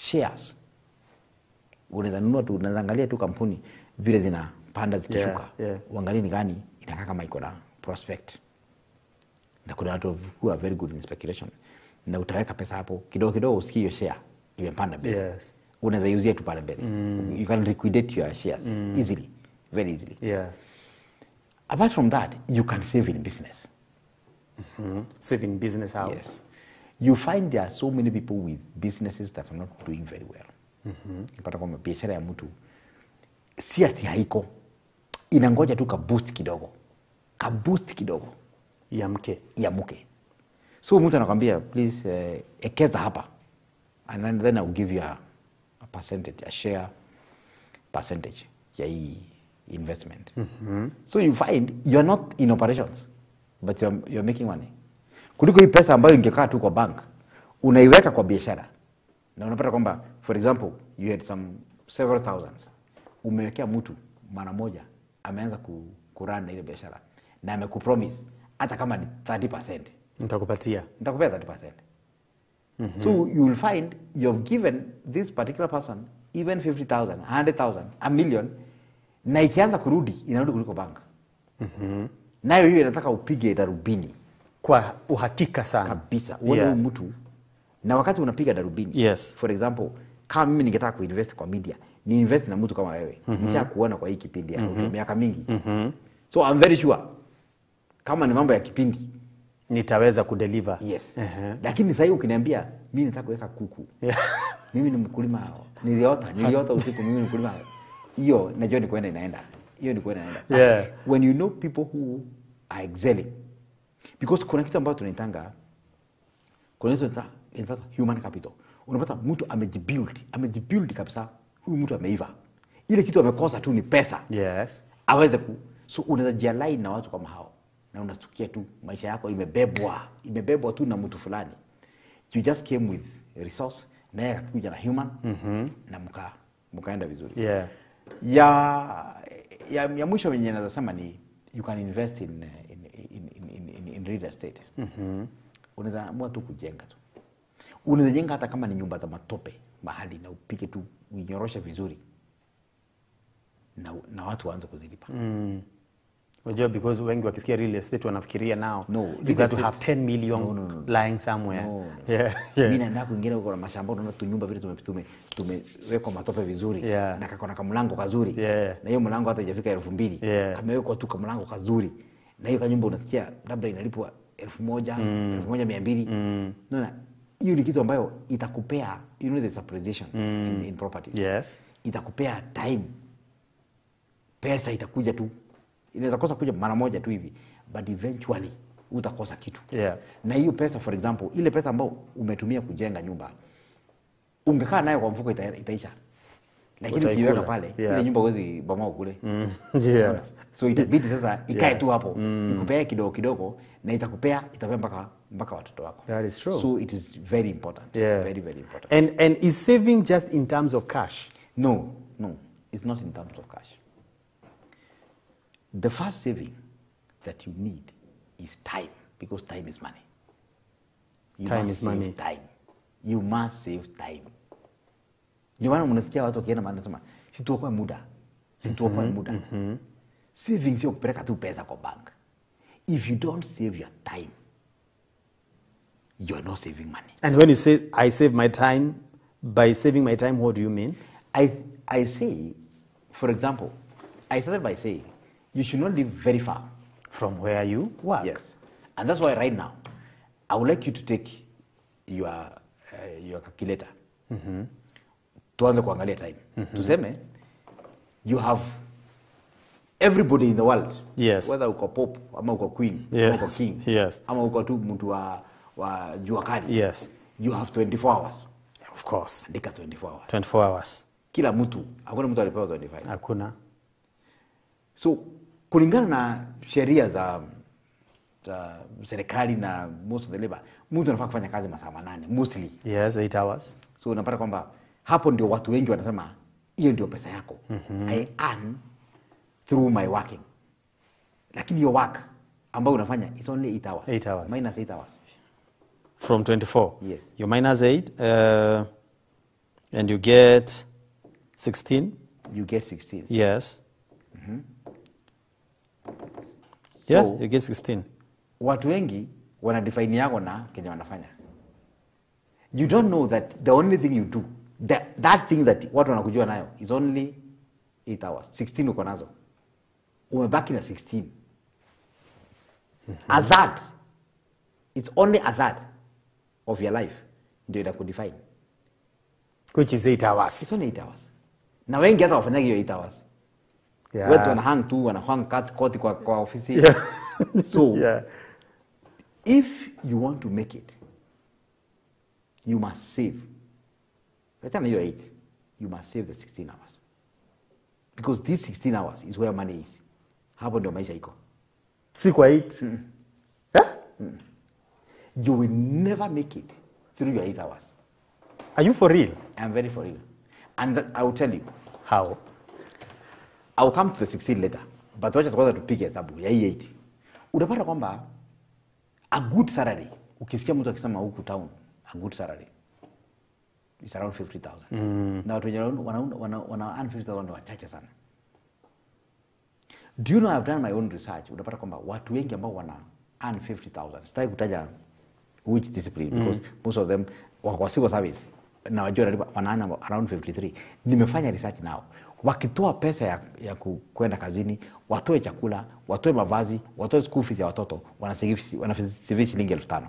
shares. Unaweza nunua tu, unaweza angalia tu kampuni vile zinapanda zikishuka. Uangalie ni gani inakaa kama iko na prospect. Na kuna watu who are very good in speculation. Na utaweka pesa hapo kidogo kidogo, usikie hiyo share imepanda mbele. Yes. Unaweza uzia tu pale mbele. You can liquidate your shares easily, very easily. Yeah. Apart from that, you can save in business. Saving business how? Yes. You find there are so many people with businesses that are not doing very well. Unapata kwamba biashara ya mtu si ati haiko, inangoja tu ka boost kidogo. Yamke. So mtu anakuambia, please ekeza hapa, and then I'll give you a percentage, a share percentage ya hii investment. So you find you are not in operations, but you're making money. Kuliko hii pesa ambayo ingekaa tu kwa bank, unaiweka kwa biashara, Na unapata kwamba for example you had some several thousands, umewekea mtu mara moja ameanza kurun na ile biashara na amekupromise hata kama ni 30% Nitakupea 30%. So you will find you have given this particular person even 50,000, 100,000, a million, na ikianza kurudi inarudi kuliko bank. Nayo hiyo inataka upige darubini kwa uhakika sana kabisa uone mtu, na wakati unapiga darubini. Yes. For example, kama mimi ningetaka kuinvest kwa media, ni invest na mtu kama wewe. Nisha kuona kwa hii kipindi ya miaka mingi. So I'm very sure kama ni mambo ya kipindi nitaweza kudeliver. Yes. Lakini sasa ukiniambia mimi nataka kuweka kuku. Mimi ni mkulima hao. Niliota usiku mimi ni mkulima. Hiyo najua ni kwenda inaenda. Hiyo ni kwenda inaenda. When you know people who are excelling, because kuna kitu ambacho tunaitanga, kuna kitu tunaita human capital. Unapata mtu amejibuild kabisa. Huyu mtu ameiva. Ile kitu amekosa tu ni pesa. Yes. Aweze so unaweza jialign na watu kama hao. Na unasikia tu maisha yako imebebwa tu na mtu fulani. You just came with a resource, na yeye akakuja na human, na mkaenda vizuri. Ya mwisho mwenye naweza sema ni you can invest in real estate. Unaweza amua tu kujenga tu. Unaweza jenga hata kama ni nyumba za matope mahali, na upike tu unyoroshe vizuri, na watu waanze kuzilipa. Unajua because wengi wakisikia real estate wanafikiria now you got to have 10 million lying somewhere. Mimi naenda kuingia huko na mashamba, unaona tu nyumba vile tumewekwa matope vizuri, na kakona kamlango kazuri, na hiyo mlango hata haijafika 2,000, kamewekwa tu kamlango kazuri, na hiyo nyumba unasikia labda inalipwa 1,000, 1,200. Unaona hiyo ni kitu ambayo itakupea, you know, there's appreciation in property. Itakupea time, pesa itakuja tu. Inaweza kosa kuja mara moja tu hivi, but eventually utakosa kitu. Na hiyo pesa, for example, ile pesa ambayo umetumia kujenga nyumba, ungekaa nayo kwa mfuko itaisha. Lakini ukiweka pale, ile nyumba huwezi bomoa kule. So itabidi sasa ikae tu hapo, ikupea kidogo kidogo, na itapea mpaka watoto wako. That is true. So it is very important. Very, very important. And is saving just in terms of cash? No, it's not in terms of cash. The first saving that you need is time, because time is money. Time is money. You must save time. Ndio maana mnasikia watu wakienda maana nasema situokoe muda. Saving sio kupeleka tu pesa kwa bank. If you don't save your time, you are not saving money. And when you say I save my time, by saving my time, what do you mean? I say, for example, I started by saying you should not live very far from where you work. Yes. And that's why right now, I would like you to take your calculator. Tuanze kuangalia time. Tuseme, you have everybody in the world. Yes. Whether uko pop, ama uko queen, ama uko king, ama uko tu mtu wa jua kali. Yes. You have 24 hours. Of course. Andika 24 hours. 24 hours. Kila mtu, hakuna mtu alipewa 25. Hakuna. So, kulingana na sheria za serikali na most of the labor, mtu anafaa kufanya kazi masaa 8 mostly. Yes, 8 hours. So unapata kwamba hapo ndio watu wengi wanasema hiyo ndio pesa yako. I earn through my working. Lakini your work ambayo unafanya is only 8 hours. 8 hours. Minus 8 hours. From 24. Yes. You minus 8 and you get 16. You get 16. Yes. So, you get 16. Watu wengi wana define yako na kenye wanafanya. You don't know that the only thing you do, that thing that watu wanakujua nayo is only 8 hours. 16 uko nazo. Umebaki na 16. A third. It's only a third of your life ndio itakudefine. Which is 8 hours. It's only 8 hours. Na wengi hata wafanya hiyo 8 hours. Watu wanahang tu, wanahang koti kwa ofisi. So, if you want to make it, you must save. By the time you're 8, you must save the 16 hours. Because these 16 hours is where money is. Hapo ndio maisha iko. Si kwa 8. You will never make it through your 8 hours. Are you for real? I'm very for real. And I will tell you. How? I'll come to the 16 later. But wacha kwanza tupige hesabu ya hii 80. Unapata kwamba a good salary, ukisikia mtu akisema huku town, a good salary is around 50,000. Na watu wenye wana earn 50,000 ni wachache sana. Do you know I've done my own research? Unapata kwamba watu wengi ambao wana earn 50,000. Sitaki kutaja which discipline because most of them wako civil service. Na wajua wana earn around 53. Nimefanya research nao. Wakitoa pesa ya kwenda kazini, watoe chakula, watoe mavazi, watoe school fees ya watoto, wanasave shilingi 5,000.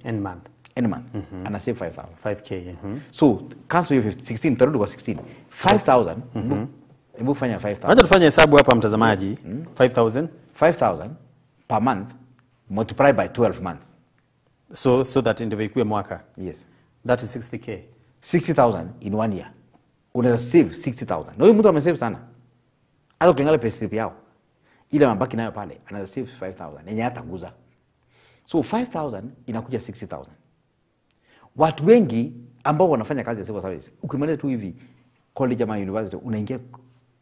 End month. Any month. Ana save 5,000. 5K. So, cancel hiyo 16, tarudi kwa 16. 5,000. Hebu fanya 5,000. Wacha tufanye hesabu hapa mtazamaji. 5,000. 5,000 per month multiply by 12 months. So that ndio ikue mwaka. Yes. That is 60K. 60,000 in 1 year. Unaweza save 60,000. Na huyu mtu amesave sana. Hata ukiangalia payslip yao, ile mabaki nayo pale, anaweza save 5,000. Yenye hataguza. So 5,000 inakuja 60,000. Watu wengi ambao wanafanya kazi ya civil service, ukimaliza tu hivi college ama university, unaingia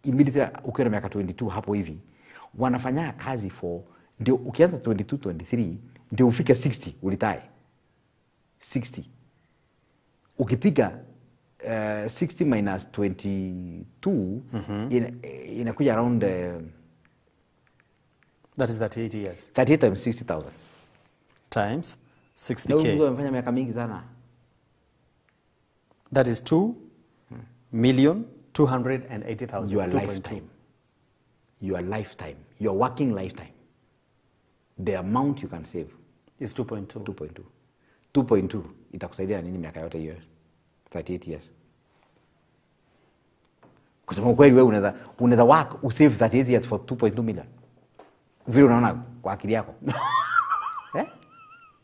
immediately ukiwa na miaka 22 hapo hivi, wanafanya kazi for, ndio ukianza 22, 23, ndio ufike 60, ulitae. 60. Ukipiga 60 minus 22, inakuja around That is 38 years. 38 times 60,000. Times Na huyu mtu 60K. amefanya miaka mingi sana. That is 2,280,000. Your 2.2. lifetime. Your lifetime. Your working lifetime. The amount you can save. Is 2.2. 2.2. 2.2 itakusaidia nini miaka yote hiyo? 38 years. Kusema kweli wewe unaweza work usave 38 years for 2.2 million. Vile unaona kwa akili yako.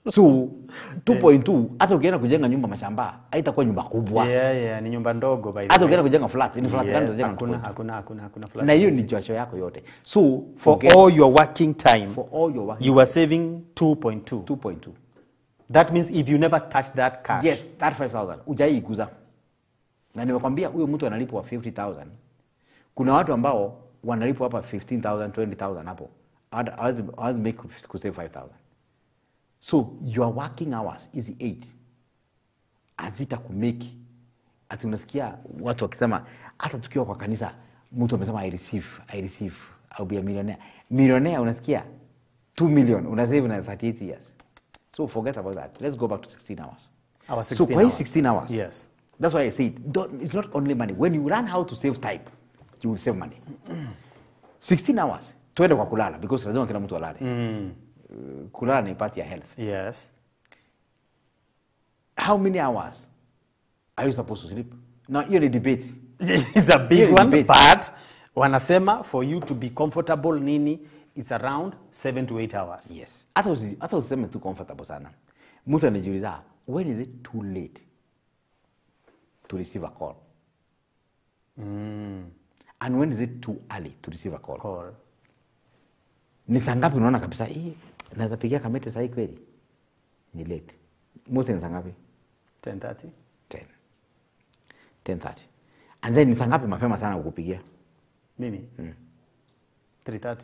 So 2.2 hata ukienda kujenga nyumba mashamba haitakuwa nyumba kubwa. Yeah, ni nyumba ndogo by the Hata way. ukienda kujenga flat, ni flat gani utajenga? Hakuna flat. Na hiyo ni jasho yako yote. So For all your working time, for all your working, you are saving 2.2. 2.2. That means if you never touch that cash. Yes, that 5,000 hujaikuza. Na nimekwambia huyo mtu analipwa 50,000. Kuna watu ambao wanalipwa hapa 15,000, 20,000 hapo. Hawezi make kusave 5,000. So your working hours hizi 8 hazita kumeki. Ati unasikia watu wakisema hata tukiwa kwa kanisa mtu amesema I receive, I'll be a millionaire. Millionaire unasikia 2 million unasave na 38 years. So forget about that. Let's go back to 16 hours. Our So 16 kwa hii hours. 16 hours. Yes. That's why I say it's not only money. When you learn how to save time, you will save money. 16 hours. Tuende kwa kulala because lazima kila mtu alale. Kulala ni part ya health. Yes. How many hours are you supposed to sleep? Now hiyo ni debate. It's a big Hiyo ni one, debate. but wanasema for you to be comfortable nini, it's around 7 to 8 hours. Yes. Hata usiseme tu comfortable sana. Mtu anajiuliza, when is it too late to receive a call? And when is it too early to receive a call? Call. Ni saa ngapi unaona kabisa naweza pigia Kamete saa hii kweli? Ni late. Mostly ni saa ngapi? 10:30. 10:30. And then ni saa ngapi mapema sana kukupigia? Mimi. 3:30.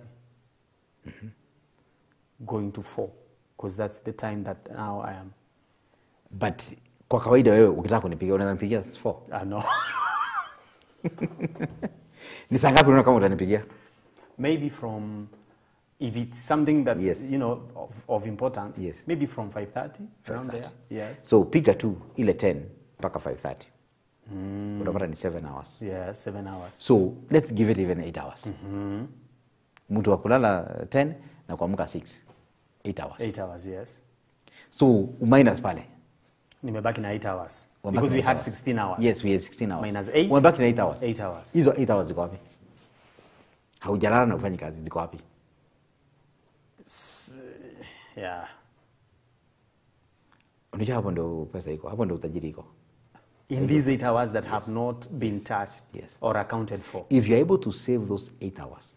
Going to 4 because that's the time that now I am. But kwa kawaida wewe ukitaka kunipigia unaweza nipigia 4. No. Ni saa ngapi unaona kama utanipigia? Maybe from, if it's something that's, Yes. you know, of importance, Yes. maybe from 5:30, around 5:30. there. Yes. So piga tu ile 10 mpaka 5:30. Utapata ni 7 hours. Yes, 7 hours. So let's give it even 8 hours. Mtu wa kulala 10 na kuamka 6. 8 hours. 8 hours, yes. So minus pale. Nimebaki na 8 hours. Umebaki Because na we 8 had hours. 16 hours. Yes, we had 16 hours. Minus 8. Umebaki na 8 hours. 8 hours. Hizo 8 hours ziko wapi? Haujalala na ufanye kazi, ziko wapi? Yeah. Unajua hapo ndo pesa iko, hapo ndo utajiri iko. In these 8 hours that have not been touched Yes. or accounted for. If you're able to save those 8 hours,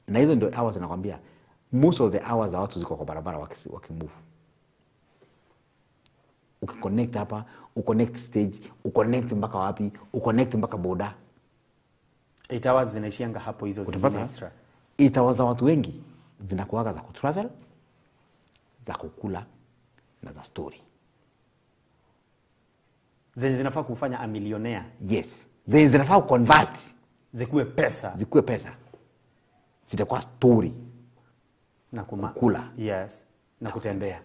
na hizo ndio hours nakwambia, most of the hours za watu ziko kwa barabara wakimove. ukiconnect hapa, uconnect stage, uconnect mpaka wapi, uconnect mpaka boda. 8 hours zinaishianga hapo hizo zingine Utapata extra. itawaza watu wengi zinakuwaga za kutravel, za kukula na za story. Zenye zinafaa kufanya a millionaire. Yes. Then zinafaa convert Zikuwe pesa zikuwe pesa. Zitakuwa story. na Kukula. Yes. Na kutembea.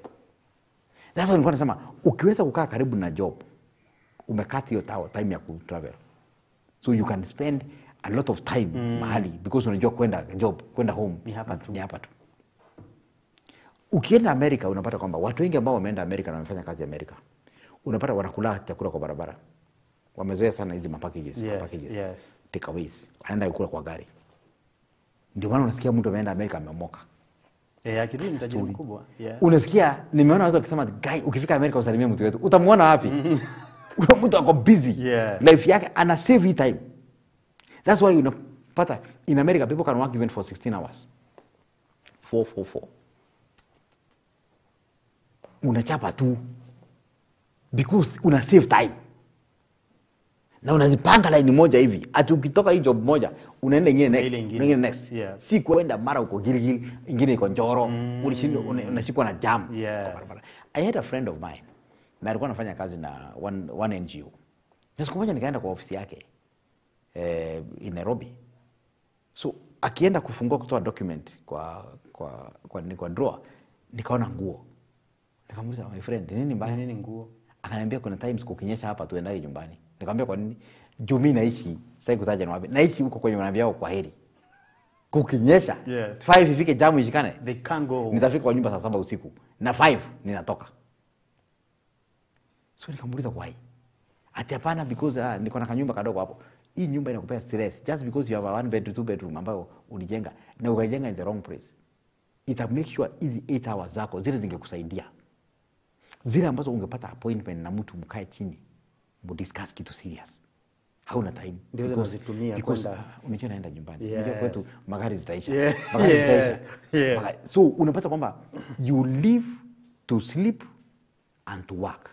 That's why nilikuwa nasema ukiweza kukaa karibu na job, umekata hiyo time ya kutravel. So you can spend a lot of time mahali because unajua kwenda job, kwenda home Ni hapa tu. Ni hapa tu. Ukienda Amerika unapata kwamba watu wengi ambao wameenda Amerika na wamefanya kazi Amerika, unapata wanakula chakula kwa barabara. Wamezoea sana hizi mapackages, Yes. takeaways. Wanaenda kukula kwa gari. Ndio maana unasikia mtu ameenda Amerika amemoka. Akirudi ni tajiri mkubwa. Yeah. Unasikia nimeona watu wakisema guy ukifika Amerika usalimie mtu wetu. Utamuona wapi? Ule mtu ako busy. Yeah. Life yake ana save hii time. That's why unapata in America people can work even for 16 hours. 4. Unachapa tu because una save time. Na unazipanga line moja hivi. Ati ukitoka hii job moja unaenda ingine next. Ingine next. Yes. Si kuenda mara uko Gilgil, ingine iko Njoro, ulishindwa unashikwa na jam. Yes. Kwa barabara. I had a friend of mine. Na alikuwa anafanya kazi na one NGO. Na siku moja nikaenda kwa ofisi yake in Nairobi. So akienda kufungua kutoa document kwa drawer, nikaona nguo. Nikamuuliza my friend, nini mbaya? Nini nguo? Akaniambia kuna times kukinyesha hapa tuendaye nyumbani. Nikamwambia kwa nini? Juu mimi naishi, sasa kutaja na wapi. Naishi huko kwenye wanaambia kwa heri. Kukinyesha. Yes. 5 ifike jamu ishikane. They can't go home. Nitafika kwa nyumba saa 7 usiku. Na 5 ninatoka. So nikamuuliza why? Ati hapana because niko na kanyumba kadogo hapo. Hii nyumba inakupea stress just because you have a 1 bedroom 2 bedroom ambayo ulijenga na ukajenga in the wrong place. Ita make sure hizi 8 hours zako zile zingekusaidia. Zile ambazo ungepata appointment na mtu mkae chini mudiscuss kitu serious. Hauna time. Ndio unazitumia kwenda. Unajua naenda nyumbani. Yes. Unajua kwetu magari zitaisha. Yeah. Magari Yeah. zitaisha. Yeah. So unapata kwamba you live to sleep and to work.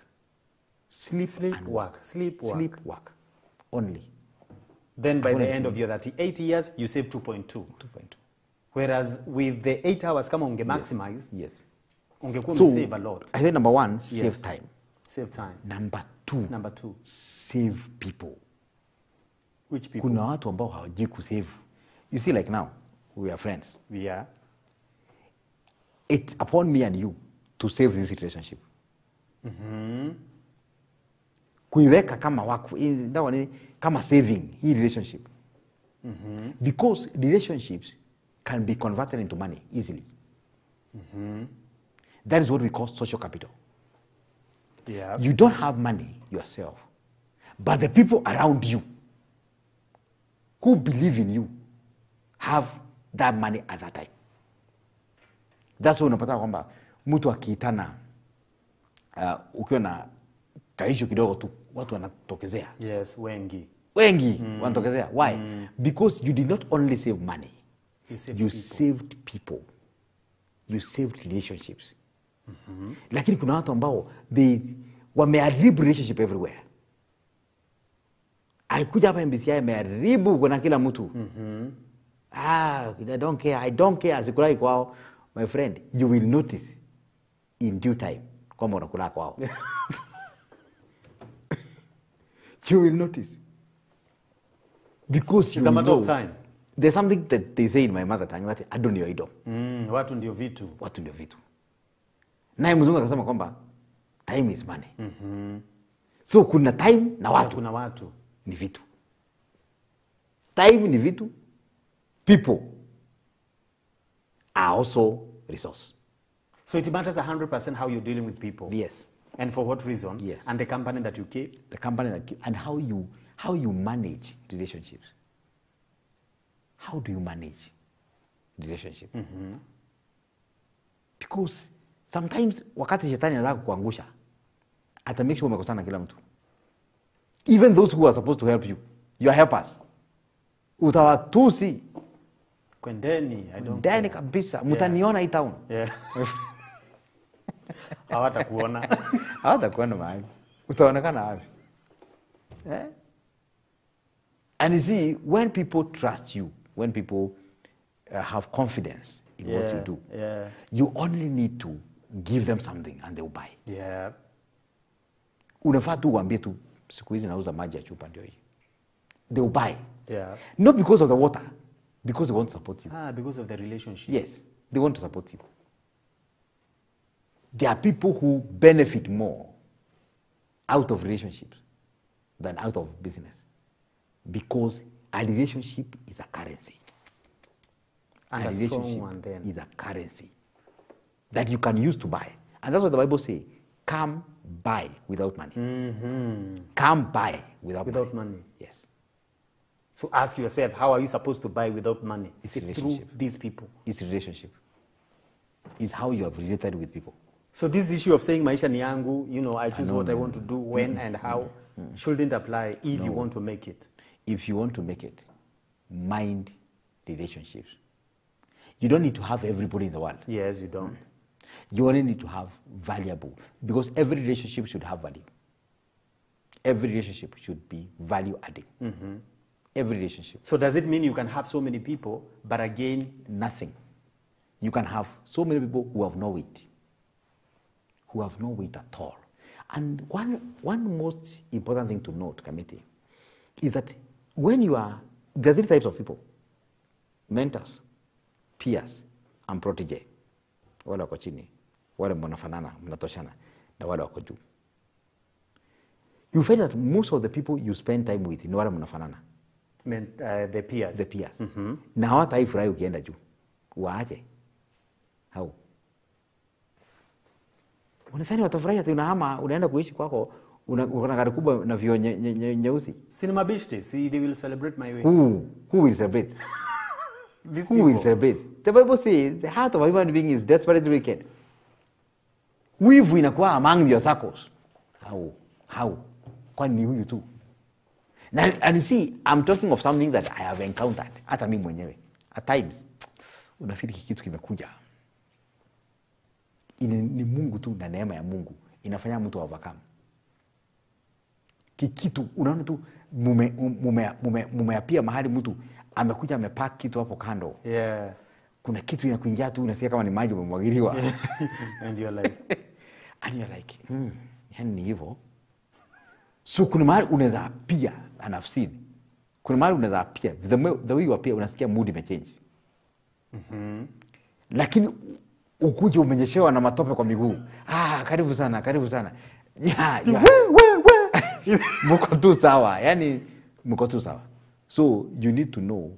Sleep and work. Sleep, work. Sleep, work. Only. Then by Hakuna the end kitu of your 38 years, you save 2.2. 2.2. Whereas with the 8 hours, kama unge maximize, Yes. ungekuwa So, save a lot. I think number 1, save Yes. time. Save time. Number 2, Number 2, save people. which people? Kuna watu ambao hawajui kusave. You see like now, we are friends. Yeah. It's upon me and you to save this relationship. Kuiweka kama wako, kama saving hii relationship. Because relationships can be converted into money easily. That is what we call social capital. Yeah. You don't have money yourself, but the people around you who believe in you have that money at that time. That's why unapata kwamba mtu akiitana ukiwa na kaisho kidogo tu watu wanatokezea. Yes, wengi. Wengi wanatokezea. Why? Because you did not only save money. You saved people. Saved people. You saved relationships. Lakini kuna watu ambao wameharibu relationship everywhere. Alikuja hapa MBCI ameharibu kuna kila mtu. I don't care. Asikulai kwao. My friend, you will notice in due time kwamba unakula kwao. You will notice. Because you It's a matter know, of time. There's something that they say in my mother tongue that I don't know ido. Watu ndio vitu. Watu ndio vitu. Naye mzungu akasema kwamba time is money. So kuna time na watu. Kuna watu. Ni vitu. Time ni vitu. People are also resource. So it matters 100% how you're dealing with people. Yes. And for what reason? Yes. And the company that you keep. The company and how you manage relationships. How do you manage relationship? Because sometimes wakati shetani anataka kukuangusha, ata make sure umekosana na kila mtu. Even those who are supposed to help you, your helpers. Utawatusi. Kwendeni, I don't Ndani care. kabisa, mtaniona hii town. Yeah. hawatakuona. Hawatakuona mahali. Utaonekana wapi? Eh? And you see, when people trust you, when people have confidence in what you do, you only need to give them something and they'll buy. Yeah. Unafaa tu uambie tu, siku hizi nauza maji ya chupa ndio hii. They'll buy. Yeah. Not because of the water, because they want to support you. Because of the relationship. Yes, they want to support you. There are people who benefit more out of relationships than out of business. Because a relationship is a currency. And a strong one then. Is a currency that you can use to buy. And that's what the Bible says. Come buy without money. Come buy without money. Yes. So ask yourself, how are you supposed to buy without money? It's through relationship. these people. It's relationship. It's how you have related with people. So this issue of saying maisha ni yangu, you know, I choose what I want to do, when and how, shouldn't apply if you want to make it. If you want to make it, mind relationships. You don't need to have everybody in the world. Yes, you don't. You only need to have valuable, because every relationship should have value. Every relationship should be value adding. Every relationship. So does it mean you can have so many people, but again, nothing? You can have so many people who have no weight. Who have no weight at all. And one most important thing to note, Kamiti, is that when you are, there are three types of people: mentors, peers, and protege. Wale wako chini, wale mnafanana, mnatoshana, na wale wako juu. You find that most of the people you spend time with ni wale mnafanana. The peers. The peers. Na hawataifurahi ukienda juu. Waache. How? Unadhani watafurahi ati unahama, unaenda kuishi kwako, una gari kubwa na vioo nyeusi? Cinema bishte, see, they will celebrate my way. Who will celebrate? Who will celebrate? The Bible says the heart of a human being is desperately wicked. Wivu inakuwa among your circles. How? Kwani ni huyu tu? And you see, I'm talking of something that I have encountered. Hata mimi mwenyewe. At times, unafili kitu kimekuja. Ni Mungu tu na neema ya Mungu inafanya mtu overcome. Kikitu unaona tu mumeapia mahali mtu amekuja amepack kitu hapo kando. Yeah. Kuna kitu inakuingia tu unasikia kama ni maji umemwagiliwa. And you're like yani ni hivyo. So kuna mahali unaweza pia anafsini. Kuna mahali unaweza pia the way you appear unasikia mood imechange. Lakini ukuje umenyeshewa na matope kwa miguu. Karibu sana. Mko tu sawa. Yani mko tu sawa. So you need to know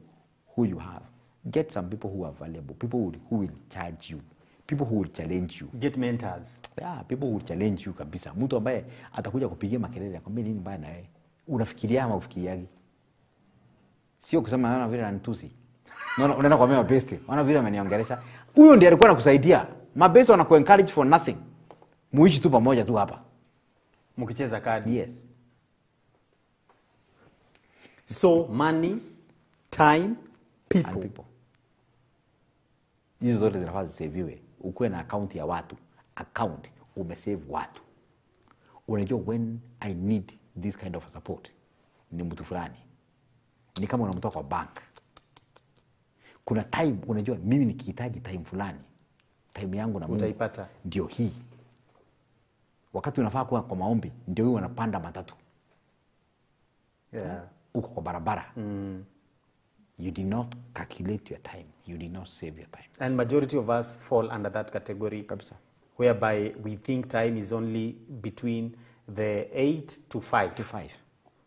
who you have. Get some people who are valuable. People who will charge you. People who will challenge you. Get mentors. Yeah, people who will challenge you kabisa. Mtu ambaye atakuja kupigia makelele akwambia nini mbaya na wewe. Unafikiria ama ufikiriaje? Sio kusema naona vile anitusi. Unaenda kwa mimi best. Wana vile ameniongelesha. Huyo ndiye alikuwa anakusaidia. Mabesi wanaku encourage for nothing. Muishi tu pamoja tu hapa. Mkicheza kadi. Yes. So money, time, people. Hizo zote zinafaa ziseviwe. Ukuwe na account ya watu. Account umesave watu. Unajua when I need this kind of support ni mtu fulani. Ni kama unamtoa kwa bank. Kuna time unajua mimi nikihitaji time fulani. Time yangu na Mungu utaipata. Ndio hii. Wakati unafaa kuwa kwa maombi ndio huyu wanapanda matatu. Yeah. Uko kwa barabara. You did not calculate your time. You did not save your time. And majority of us fall under that category. Kabisa. Whereby we think time is only between the 8 to 5. To 5.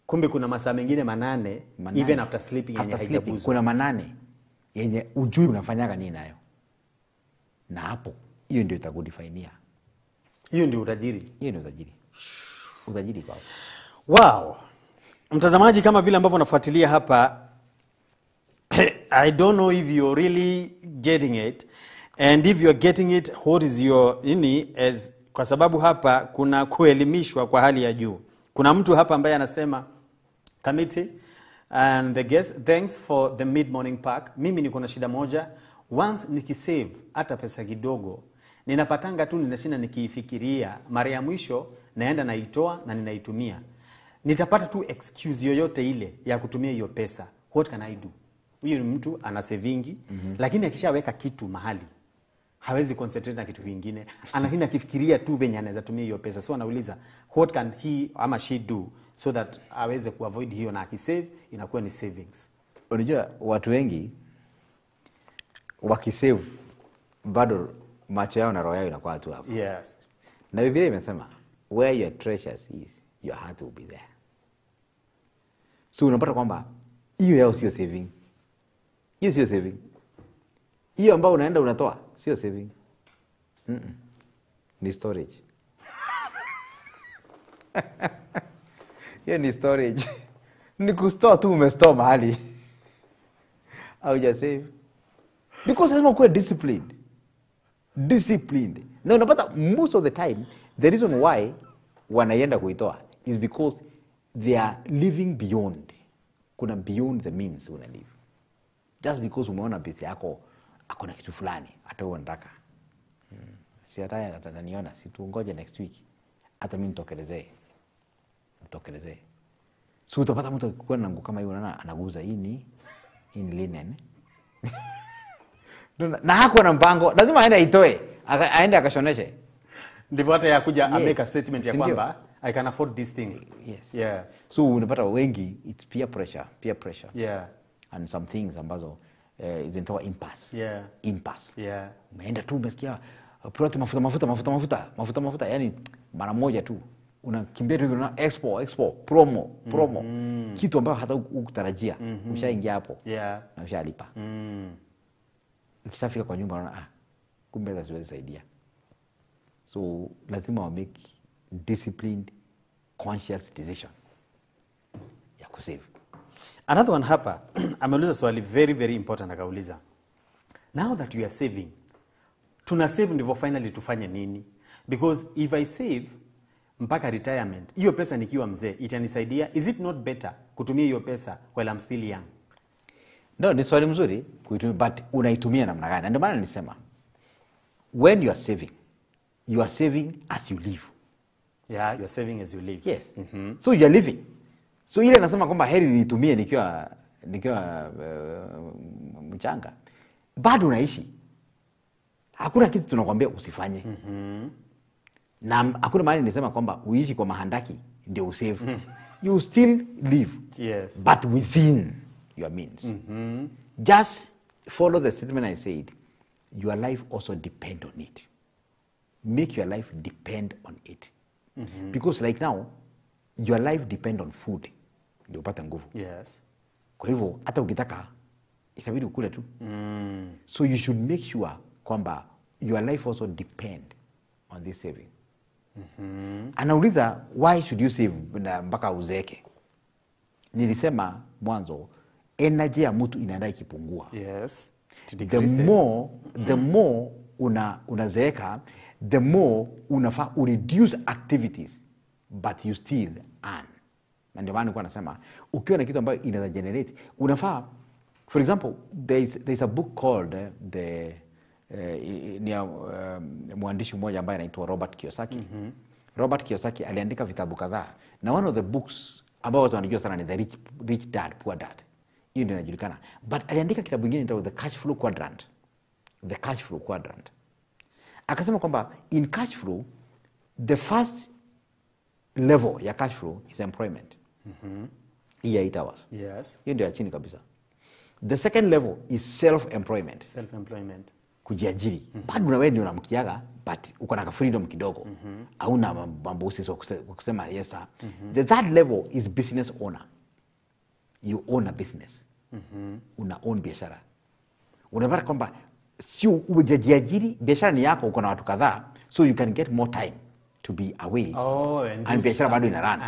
Kumbe kuna masaa mengine manane even after sleeping yenye haijaguzwa. Kuna manane yenye ujui unafanyaga nini nayo. Na hapo hiyo ndio itakudefainia. Hiyo ndio utajiri. Hiyo ndio utajiri. Utajiri kwao. Wow. Mtazamaji, kama vile ambavyo unafuatilia hapa, I don't know if you're really getting it, and if you're getting it, what is your as, kwa sababu hapa kuna kuelimishwa kwa hali ya juu. Kuna mtu hapa ambaye anasema, Kamiti and the guest, thanks for the mid morning pack. Mimi niko na shida moja, once nikisave hata pesa kidogo ninapatanga tu ninashinda nikiifikiria, mara ya mwisho naenda naitoa na ninaitumia. Nitapata tu excuse yoyote ile ya kutumia hiyo pesa. What can I do? Huyu ni mtu ana savingi, lakini akishaweka kitu mahali hawezi concentrate na kitu kingine. Anashinda akifikiria tu venye anaweza tumia hiyo pesa. So anauliza what can he ama she do so that aweze kuavoid hiyo, na akisave inakuwa ni savings. Unajua watu wengi wakisave bado macho yao na roho yao inakuwa tu hapo. Yes. Na Biblia imesema where your treasures is, your heart will be there. So unapata kwamba hiyo yao sio saving. Hiyo sio saving. Hiyo ambao unaenda unatoa sio saving. Ni storage. Hiyo ni storage. Ni kustore tu, umestore mahali. Hauja save. Because lazima kuwa disciplined. Disciplined. Na unapata most of the time the reason why wanaenda kuitoa is because they are living beyond. Kuna beyond the means una live. Just because umeona pesa yako akona kitu fulani hata wewe unataka. Si hata ataniona, si tuongoje next week. Hata mimi nitokelezee. So utapata mtu akikuwa na nguo kama hiyo, unaona anaguza hii ni linen. Na hakuwa na mpango, lazima aende aitoe, aende akashoneshe. Ndivyo hata yakuja Yeah. make a statement ya kwamba I can afford these things. Yes. Yeah. So unapata wengi it's peer pressure. Yeah. And some things ambazo zinaitwa impasse. Yeah. Impasse. Yeah. Umeenda tu umesikia product mafuta, yani mara moja tu unakimbia tu na expo promo. Kitu ambacho hata ukutarajia. Ushaingia hapo. Yeah. Na ushalipa. Ukishafika kwa nyumba unaona kumbe za siwezi saidia. So lazima wa make disciplined conscious decision ya kusave. Another one hapa ameuliza swali very very important, akauliza now that we are saving, tuna save ndivyo finally tufanye nini? Because if I save mpaka retirement, hiyo pesa nikiwa mzee itanisaidia. Is it not better kutumia hiyo pesa while I'm still young? No, ni swali mzuri kuitumia, but unaitumia namna gani? Ndio maana nilisema when you are saving as you live. Yeah, you're saving as you live. Yes. So you are living. So ile nasema kwamba heri nitumie nikiwa mchanga. Bado unaishi. Hakuna kitu tunakwambia usifanye. Na hakuna mahali nisema kwamba uishi kwa mahandaki ndio usave. You still live. Yes. But within your means. Just follow the statement I said. Your life also depend on it. Make your life depend on it. Because like now, your life depend on food. Ndio upate nguvu. Yes. Kwa hivyo hata ukitaka itabidi ukule tu. So you should make sure kwamba your life also depend on this saving. Anauliza why should you save mpaka uzeeke? Nilisema mwanzo energy ya mtu inaenda ikipungua. Yes. The more unazeeka, the more unafaa reduce activities but you still earn. Na ndio maana nilikuwa nasema ukiwa na kitu ambayo inaweza generate, unafaa, for example, there's a book called mwandishi mmoja ambaye anaitwa Robert Kiyosaki. Robert Kiyosaki aliandika vitabu kadhaa, na one of the books ambao watu wanajua sana ni The Rich Dad Poor Dad. Hiyo ndio inajulikana. But aliandika kitabu kingine inaitwa The Cash Flow Quadrant. The Cash Flow Quadrant. Akasema kwamba in cash flow, the first level ya cash flow is employment. Hii ya 8 hours. Yes. Hiyo ndio ya chini kabisa. The second level is self-employment. Self-employment. Kujiajiri. Bado na wewe ndio unamkiaga, but uko na freedom kidogo. Hauna mambosi wa kusema yes sir. The third level is business owner. You own a business. Una own biashara. Unapata kwamba sio ujiajiri, biashara ni yako, uko na watu kadhaa, so you can get more time to be away. And biashara bado ina run.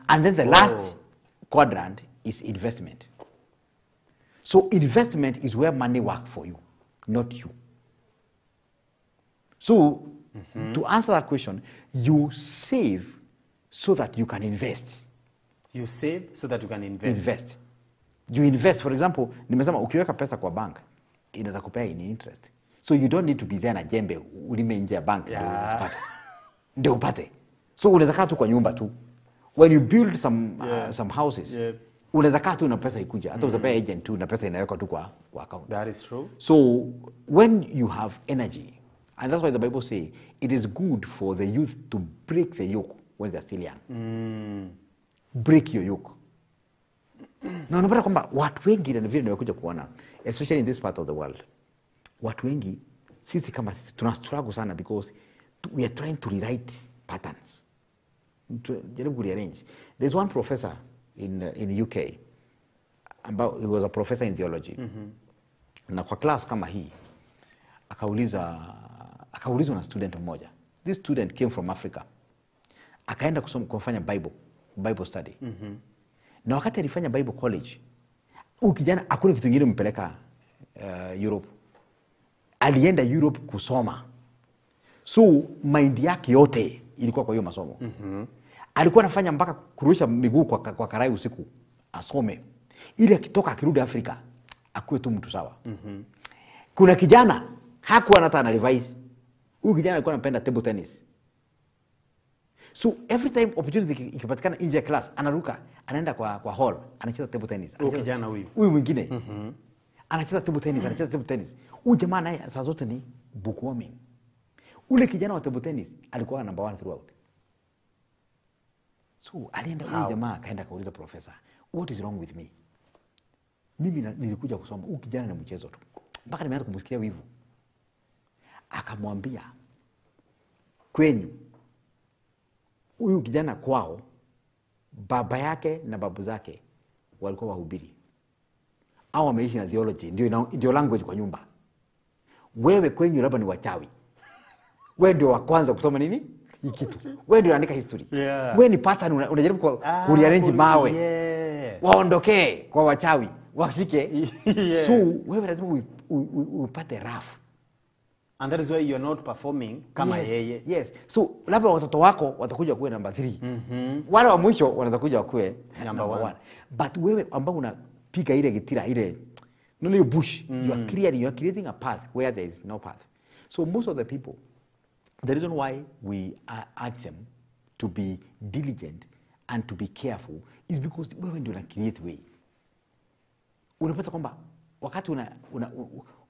And then the last quadrant is investment. So investment is where money works for you, not you. So to answer that question, you save so that you can invest. You save so that you can invest. You invest. For example, nimesema ukiweka pesa kwa bank, inaweza kupea in interest. So you don't need to be there na jembe ulime nje ya bank ndio upate. So unaweza kaa tu kwa nyumba tu. When you build some houses, unaweza kaa tu na pesa ikuja. Hata utapea agent tu na pesa inawekwa tu kwa account. That is true. So when you have energy, and that's why the Bible says it is good for the youth to break the yoke when they're still young. Break your yoke. Na unapata kwamba watu wengi na vile nimekuja kuona, especially in this part of the world, watu wengi sisi kama sisi tuna struggle sana because we are trying to rewrite patterns. Jaribu kurearrange. There's one professor in UK he was a professor in theology. Na kwa class kama hii akaulizwa na student mmoja. This student came from Africa. Akaenda kufanya Bible study. Na wakati alifanya Bible college, huyu kijana hakuna kitu kingine mpeleka Europe. Alienda Europe kusoma. So mind yake yote ilikuwa kwa hiyo masomo. Alikuwa anafanya mpaka kurusha miguu kwa karai usiku asome. Ili akitoka akirudi Afrika akuwe tu mtu sawa. Kuna kijana hakuwa hata ana revise. Huyu kijana alikuwa anapenda table tennis. So every time opportunity ikipatikana nje ya class anaruka, anaenda kwa hall, anacheza table tennis. Huyu kijana huyu mwingine. Anacheza table tennis, Huyu jamaa naye saa zote ni bookworming. Ule kijana wa table tennis alikuwa number 1 throughout. So alienda huyu jamaa akaenda kauliza professor, what is wrong with me? Mimi nilikuja kusoma, huyu kijana ni mchezo tu. Mpaka nimeanza kumsikia wivu. Akamwambia, kwenyu huyu kijana kwao baba yake na babu zake walikuwa wahubiri. Au wameishi na theology, ndio language kwa nyumba. Wewe kwenyu labda ni wachawi. Wewe ndio wa kwanza kusoma nini? Hii kitu. Wewe ndio unaandika history. Wewe ni pattern unajaribu kurearrange mawe. Waondokee kwa wachawi, wasike. So wewe lazima upate rafu. And that is why you're not performing kama yeye. Yes. So labda watoto wako watakuja kuwe number 3. Wale wa mwisho wanaweza kuja kuwe number 1. But wewe ambao unapiga ile gitira ile no bush, you are creating a path where there is no path. So most of the people, the reason why we urge them to be diligent and to be careful is because wewe ndio una create way. Unapata kwamba wakati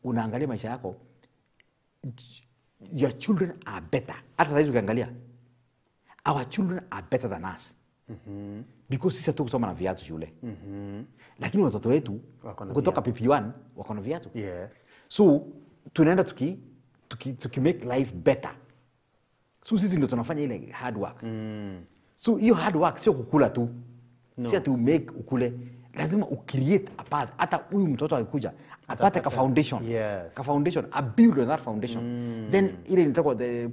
unaangalia maisha yako, your children are better. Hata sasa ukiangalia, our children are better than us. Because sisi tu kusoma na viatu shule. Lakini watoto wetu kutoka PP1 wako na viatu. So tunaenda tuki make life better. So sisi ndio tunafanya ile hard work. So hiyo hard work sio kukula tu. Sio to make ukule. Lazima ucreate a path. Hata huyu mtoto akikuja apate ka foundation. Ka foundation, a build on that foundation. Then ile nitakuwa the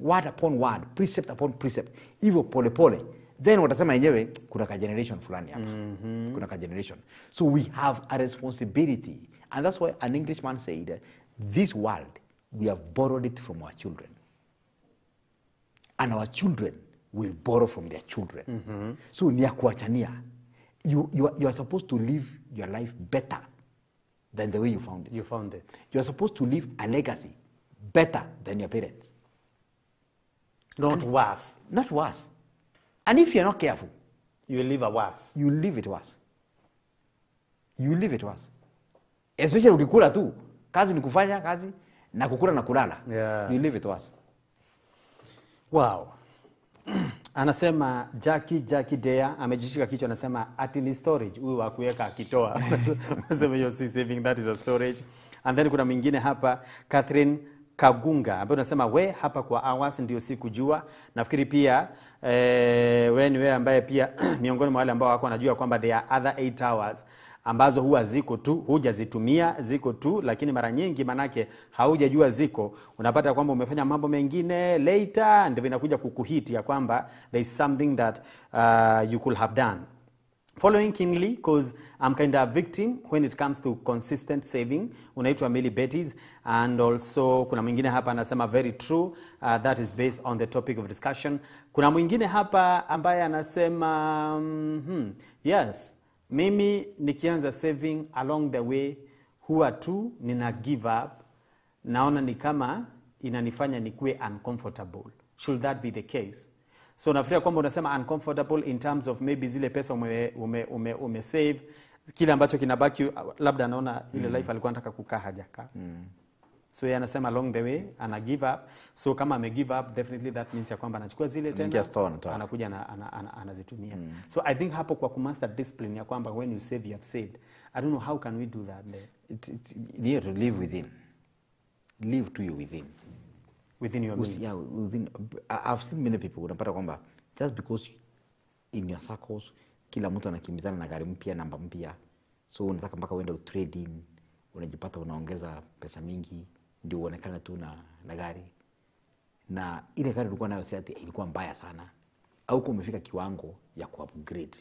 word upon word, precept upon precept. Hivyo pole pole. Then watasema yenyewe kuna ka generation fulani hapa. Kuna ka generation. So we have a responsibility. And that's why an Englishman said, this world, we have borrowed it from our children. And our children will borrow from their children. So ni ya kuachania. You are supposed to live your life better than the way you found it. You found it. You are supposed to leave a legacy better than your parents. Not worse. Not worse. And if you're not careful, you will live a worse. You live it worse. You live it worse. Especially ukikula tu. Kazi ni kufanya kazi na kukula na kulala. You live it worse. Wow. Anasema Jackie Dea amejishika kichwa, anasema ati ni storage huyu wa kuweka akitoa. Anasema hiyo si saving, that is a storage. And then kuna mwingine hapa Catherine Kagunga ambaye unasema we hapa kwa hours ndio sikujua. Nafikiri pia wewe ambaye pia miongoni mwa wale ambao wako wanajua kwamba there are other 8 hours ambazo huwa ziko tu, hujazitumia, ziko tu, lakini mara nyingi manake haujajua ziko, unapata kwamba umefanya mambo mengine later ndio inakuja kukuhit ya kwamba there is something that you could have done. Following keenly because I'm kind of a victim when it comes to consistent saving. Unaitwa Millie Betty's. And also kuna mwingine hapa anasema very true, that is based on the topic of discussion. Kuna mwingine hapa ambaye anasema yes, mimi nikianza saving along the way huwa tu nina give up naona ni kama inanifanya nikuwe uncomfortable. Should that be the case? So nafikiria kwamba unasema uncomfortable in terms of maybe zile pesa ume save, kile ambacho kinabaki labda anaona ile life alikuwa anataka kukaa hajakaa. So yeye anasema along the way ana give up. So kama ame give up, definitely that means ya kwamba anachukua zile tena anakuja anazitumia. So I think hapo kwa kumaster discipline ya kwamba when you save you have saved. I don't know how can we do that there. It's near to live within. Live to you within. Within your means. Yeah, within. I've seen many people unapata kwamba just because in your circles kila mtu anakimbizana na gari mpya, namba mpya, so unataka mpaka uende trading, unajipata unaongeza pesa mingi ndio uonekane tu na gari, na ile gari ulikuwa nayo sasa ilikuwa mbaya sana au kwa umefika kiwango ya ku upgrade,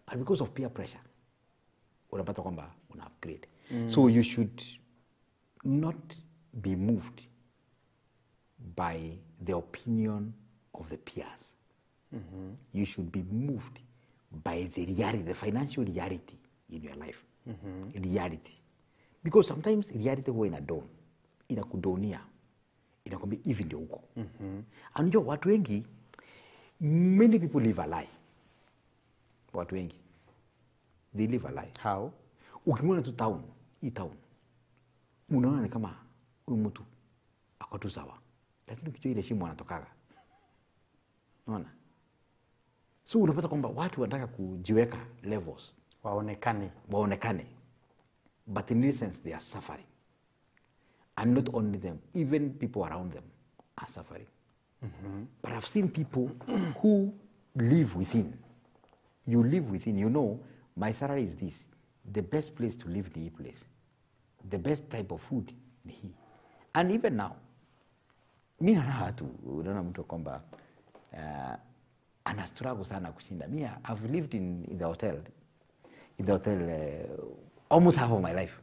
but because of peer pressure unapata kwamba una upgrade. So you should not be moved by the opinion of the peers. You should be moved by the reality, the financial reality in your life. Reality. Because sometimes reality huwa inakudonia, inakwambia hivi ndio huko. Anajua watu wengi, many people live a lie. Watu wengi, they live a lie. How? Ukimwona tu hii town, unaona ni kama huyu mtu ako tu sawa, lakini ukijua ile shimo anatokaga, unaona. So unapata kwamba watu wanataka kujiweka levels, waonekane, but in essence they are suffering, and not only them, even people around them are suffering. But I've seen people who live within. You live within, you know, my salary is this. The best place to live ni hii place. The best type of food ni hii. And even now, mimi naona watu, unaona mtu kwamba ana struggle sana kushinda. Mimi I've lived in the hotel almost half of my life.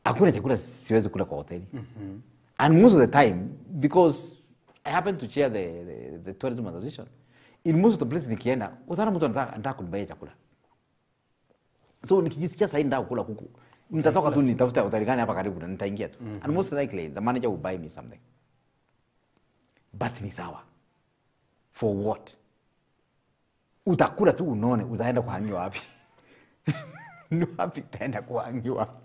Hakuna chakula siwezi kula kwa hoteli. And most of the time, because I happen to chair the tourism association, in most of the places nikienda, utaona mtu anataka kunibaia chakula. So nikijisikia sasa ndio kula kuku, nitatoka tu nitafuta hoteli gani hapa karibu na nitaingia tu. And most likely the manager will buy me something. But ni sawa. For what? Utakula tu unone, utaenda kuhangiwa wapi? Ni wapi utaenda kuhangiwa?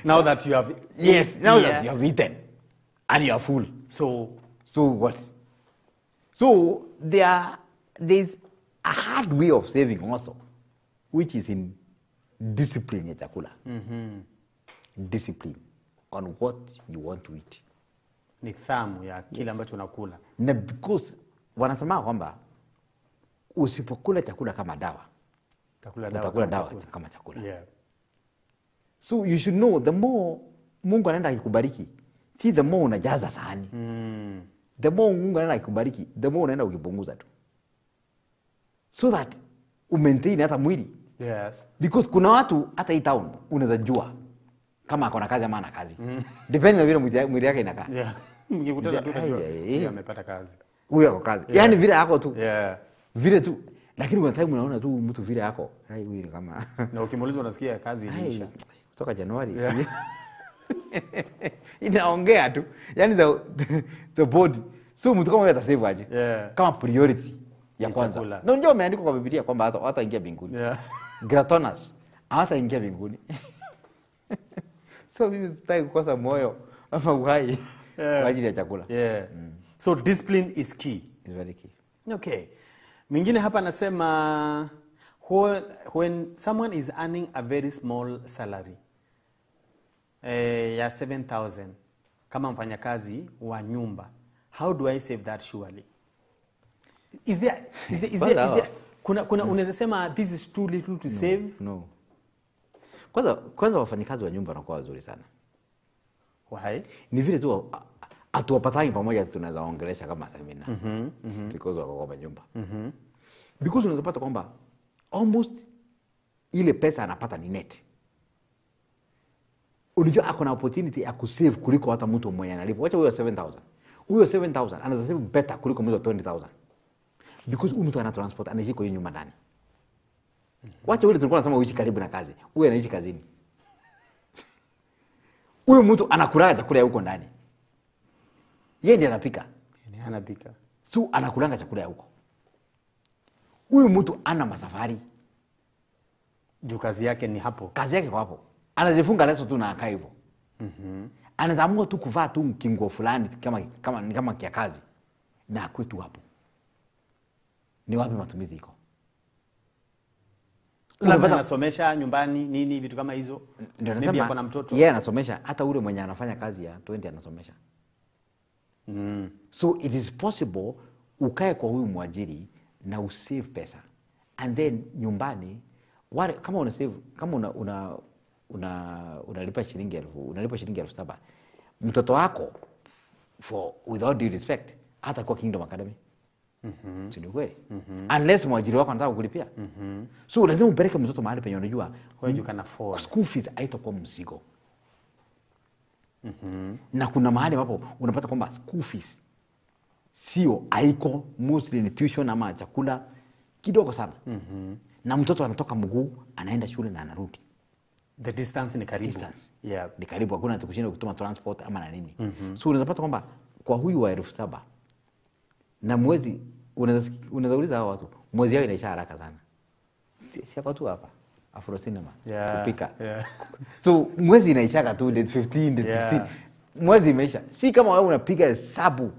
Now that you have that you have eaten and you are full. So what? So there's a hard way of saving also, which is in discipline ya chakula. Discipline on what you want to eat. Nidhamu ya kile ambacho unakula. Na because wanasema kwamba usipokula chakula kama dawa, utakula dawa kama chakula. Yeah. So you should know, the more Mungu anaenda akikubariki, si the more unajaza sahani. The more Mungu anaenda akikubariki, the more unaenda ukipunguza tu. So that umaintain hata mwili. Yes. Because kuna watu hata hii town unaweza jua kama akona kazi ama ana kazi. Depending na vile mwili yake inakaa. Yeah. Mkikutana tu utajua amepata kazi. Huyo ako kazi. Yeah. Yaani vile yako tu. Yeah. Vile tu. Lakini kuna time unaona tu mtu vile yako. Hai huyu ni kama na ukimuuliza unasikia kazi imeisha. Kutoka Januari. Yeah. Inaongea tu. Yaani the body. So mtu kama hata save aje. Yeah. Kama priority ya kwanza. Na unajua umeandikwa kwa Biblia kwamba hata ingia mbinguni. Yeah. Gratonus hata ingia mbinguni. So mimi sitaki kukosa moyo ama uhai kwa ajili ya chakula. Yeah. So discipline is key. It's very key. Okay. Mwingine hapa anasema when someone is earning a very small salary ya 7,000 kama mfanyakazi wa nyumba, how do I save that surely? Is there kuna unaweza sema this is too little to save? No. Kwanza wafanyikazi wa nyumba wanakuwa wazuri sana. Why? Ni vile tu atuwapatani pamoja tunaweza ongelesha kama semina. Because wako kwa nyumba. Because unaweza pata kwamba almost ile pesa anapata ni net. Unajua ako na opportunity ya kusave kuliko hata mtu mmoja analipo. Wacha huyo 7,000. Huyo 7,000 anaweza save better kuliko mtu 20,000. Because huyu mtu ana transport, anaishi kwa hiyo nyumba ndani. Wacha ule tulikuwa tunasema uishi karibu na kazi. Huyu anaishi kazini. Huyu mtu anakula chakula ya huko ndani. Yeye ndiye anapika. Yeye anapika. So anakulanga chakula ya huko. Huyu mtu ana masafari. Juu kazi yake ni hapo. Kazi yake kwa hapo. Anajifunga leso tu na akaa hivyo. Anaamua tu kuvaa tu kinguo fulani kama kia kazi. Na akue tu hapo. Ni wapi matumizi iko? Labda anasomesha nyumbani nini vitu kama hizo. Ndio Maybe nasema ako na mtoto. yeye anasomesha, hata ule mwenye anafanya kazi ya 20 anasomesha. So it is possible ukae kwa huyu mwajiri na usave pesa. And then nyumbani wale kama una save, kama unalipa shilingi 7,000, mtoto wako for without due respect hata kwa Kingdom Academy. Sio kweli? Unless mwajiri wako anataka kulipia. So lazima upeleke mtoto mahali penye unajua Where you can afford. School fees haitakuwa mzigo. Na kuna mahali ambapo unapata kwamba school fees sio haiko, mostly ni tuition ama chakula kidogo sana. Na mtoto anatoka mguu anaenda shule na anarudi. The distance ni karibu. Distance. Yeah. Ni karibu, hakuna kushinda kutuma transport ama na nini. So unapata kwamba kwa huyu wa 7,000 na mwezi unaweza uliza hao watu mwezi yao inaisha haraka sana. Si hapa tu hapa Afro Cinema kupika. So mwezi inaisha tu date 15 date 16 mwezi imeisha. Si kama wewe unapiga hesabu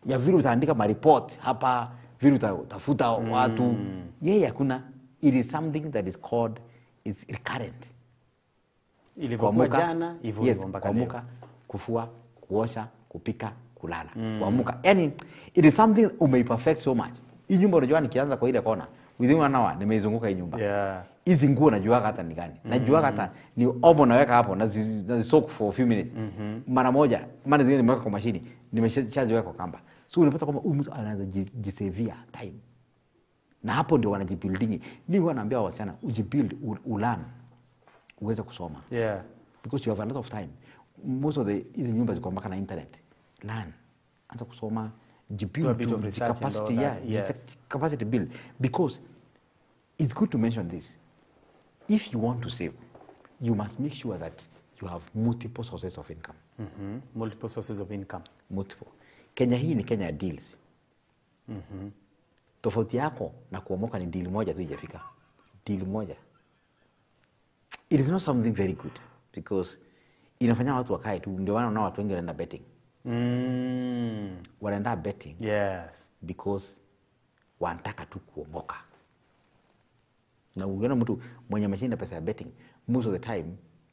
ya vile utaandika ma report hapa, vile utafuta watu. Yeye hakuna. It is something that is called is recurrent. Ilivyokuwa jana hivyo mpaka leo. Kuamka, kufua, kuosha, kupika, kulala. Kuamka. Yani it is something umeiperfect so much. Hii nyumba unajua nikianza kwa ile kona within 1 hour nimeizunguka hii nyumba. Hizi nguo najua hata ni gani. Najua hata ni omo naweka hapo na soak for a few minutes. Mara moja, mara zingine nimeweka kwa mashini, nimeshaziweka kwa kamba. So unapata kwamba huyu mtu anaanza jisevia time. Na hapo ndio wanajibuilding. Mimi huwa naambia wasichana ujibuild, ulearn, uweze kusoma. Because you have a lot of time. Most of hizi nyumba ziko mpaka na internet. Learn. Anza kusoma, jibuild capacity, capacity build. Because it's good to mention this. If you want to save, you must make sure that you have multiple sources of income. Multiple sources of income. Multiple. Kenya hii ni Kenya deals. Tofauti yako na kuomoka ni deal moja tu ijafika. Deal moja. It is not something very good because inafanya watu wakae tu, ndio wana watu wengi wanaenda betting. Wanaenda betting. Yes. Because wanataka tu kuomoka. Na ukiona mtu mwenye ameshinda pesa ya betting, most of the time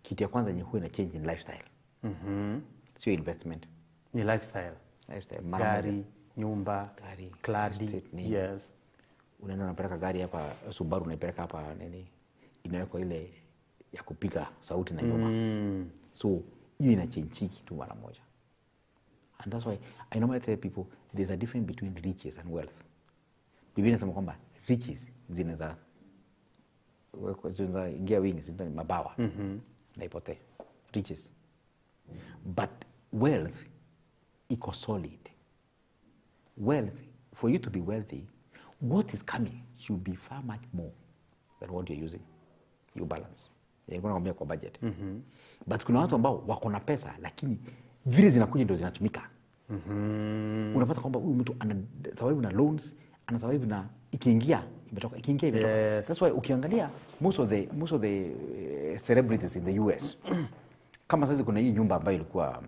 kitu ya kwanza yenye huwa ina change in lifestyle. Sio investment. Ni lifestyle. Gari, nyumba, cladi. Yes. Unaenda unapeleka gari hapa Subaru, unaipeleka hapa nini? Inawekwa ile ya kupiga sauti na nyuma. So hiyo ina change tu mara moja. And that's why I normally tell people there's a difference between riches and wealth. Biblia inasema kwamba riches zinaweza ingia wingi, zinaweza mabawa na ipotee. Riches. But wealth iko solid. Wealth, for you to be wealthy, what is coming should be far much more than what you're using. You balance. Nilikuwa nakwambia kwa budget. But kuna watu ambao wako na pesa lakini vile zinakuja ndio zinatumika. Unapata kwamba huyu mtu ana survive na loans, ana survive na ikiingia imetoka. Yes. That's why ukiangalia most of the celebrities in the US kama sasa kuna hii nyumba ambayo ilikuwa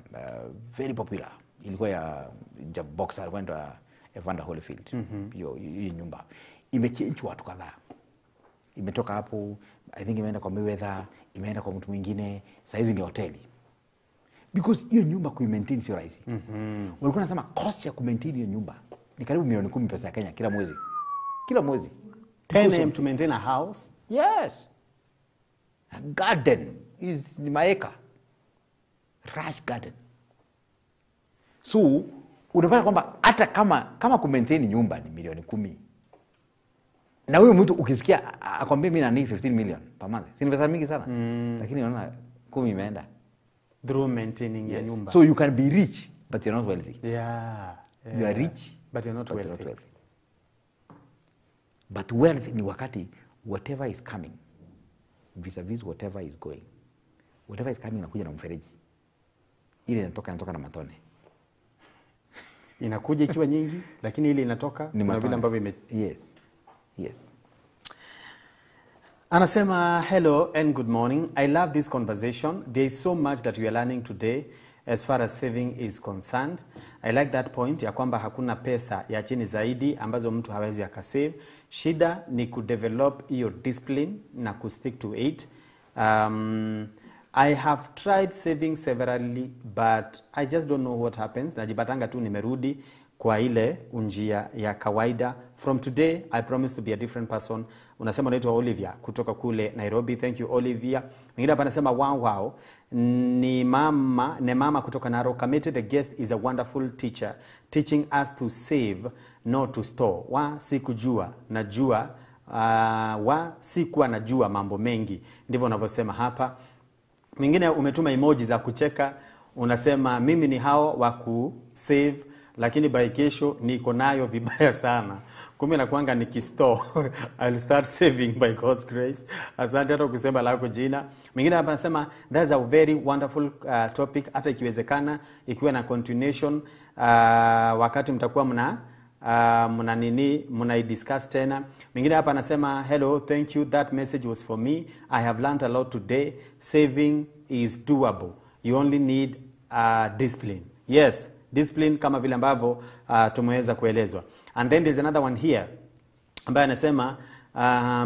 very popular, ilikuwa ya boxer kwenda Evander Holyfield. Hii nyumba imechange watu kadhaa. Imetoka hapo, I think imeenda kwa Mayweather, imeenda kwa mtu mwingine, sasa hizi ni hoteli. Because hiyo nyumba ku-maintain sio rahisi. Walikuwa nasema cost ya ku-maintain hiyo nyumba ni karibu milioni 10 pesa ya Kenya kila mwezi. Kila mwezi. 10 M to maintain a house? Yes. A garden is ni maeka. Rush garden. So, unapata kwamba hata kama ku-maintain nyumba ni milioni 10. Na huyo mtu ukisikia akwambia mimi nani 15 million per month. Si ni pesa mingi sana. Lakini unaona 10 imeenda through maintaining your nyumba. So you can be rich but you're not wealthy. You are rich but you're not wealthy. But wealth ni wakati whatever is coming vis-a-vis whatever is going. Whatever is coming nakuja na mfereji. ile inatoka na matone. Inakuja ikiwa nyingi, lakini ile inatoka Ni kuna vile matone. ambavyo Yes. Anasema, hello and good morning. I love this conversation. There is so much that we are learning today as far as saving is concerned. I like that point ya kwamba hakuna pesa ya chini zaidi ambazo mtu hawezi akasave. Shida ni kudevelop hiyo discipline na kustick to it. I have tried saving severally but I just don't know what happens. Najipatanga tu nimerudi kwa ile njia ya kawaida. From today I promise to be a different person. Unasema unaitwa Olivia kutoka kule Nairobi. Thank you Olivia. Mwingine hapa anasema wow ni mama kutoka Narok. Kamete, the guest is a wonderful teacher teaching us to save not to store. Sikujua najua sikuwa najua mambo mengi. Ndivyo unavyosema hapa. Mwingine umetuma emoji za kucheka. Unasema mimi ni hao wa kusave lakini by kesho niko nayo vibaya sana. Kumbe nakuanga nikistore. I'll start saving by God's grace. Asante hata kusema lako jina. Mwingine hapa anasema that's a very wonderful topic, hata ikiwezekana ikiwa na continuation wakati mtakuwa mna discuss tena. Mwingine hapa anasema hello, thank you, that message was for me. I have learned a lot today. Saving is doable. You only need discipline. Yes, discipline kama vile ambavyo tumeweza kuelezwa. And then there's another one here ambaye anasema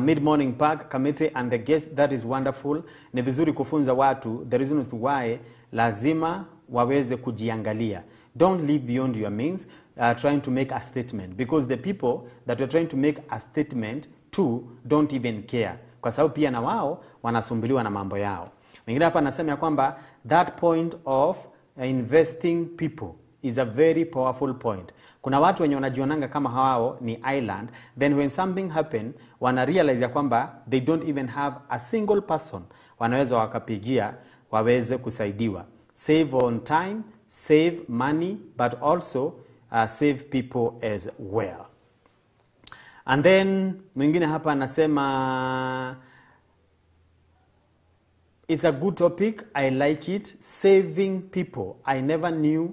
mid morning park committee and the guest, that is wonderful. Ni vizuri kufunza watu the reasons why lazima waweze kujiangalia. Don't live beyond your means trying to make a statement, because the people that you're trying to make a statement to don't even care, kwa sababu pia na wao wanasumbuliwa na mambo yao. Mwingine hapa anasema ya kwamba that point of investing people is a very powerful point. Kuna watu wenye wanajionanga kama hao ni island, then when something happen wana realize ya kwamba they don't even have a single person wanaweza wakapigia waweze kusaidiwa. Save on time, save money, but also save people as well. And then mwingine hapa anasema it's a good topic, I like it. Saving people, I never knew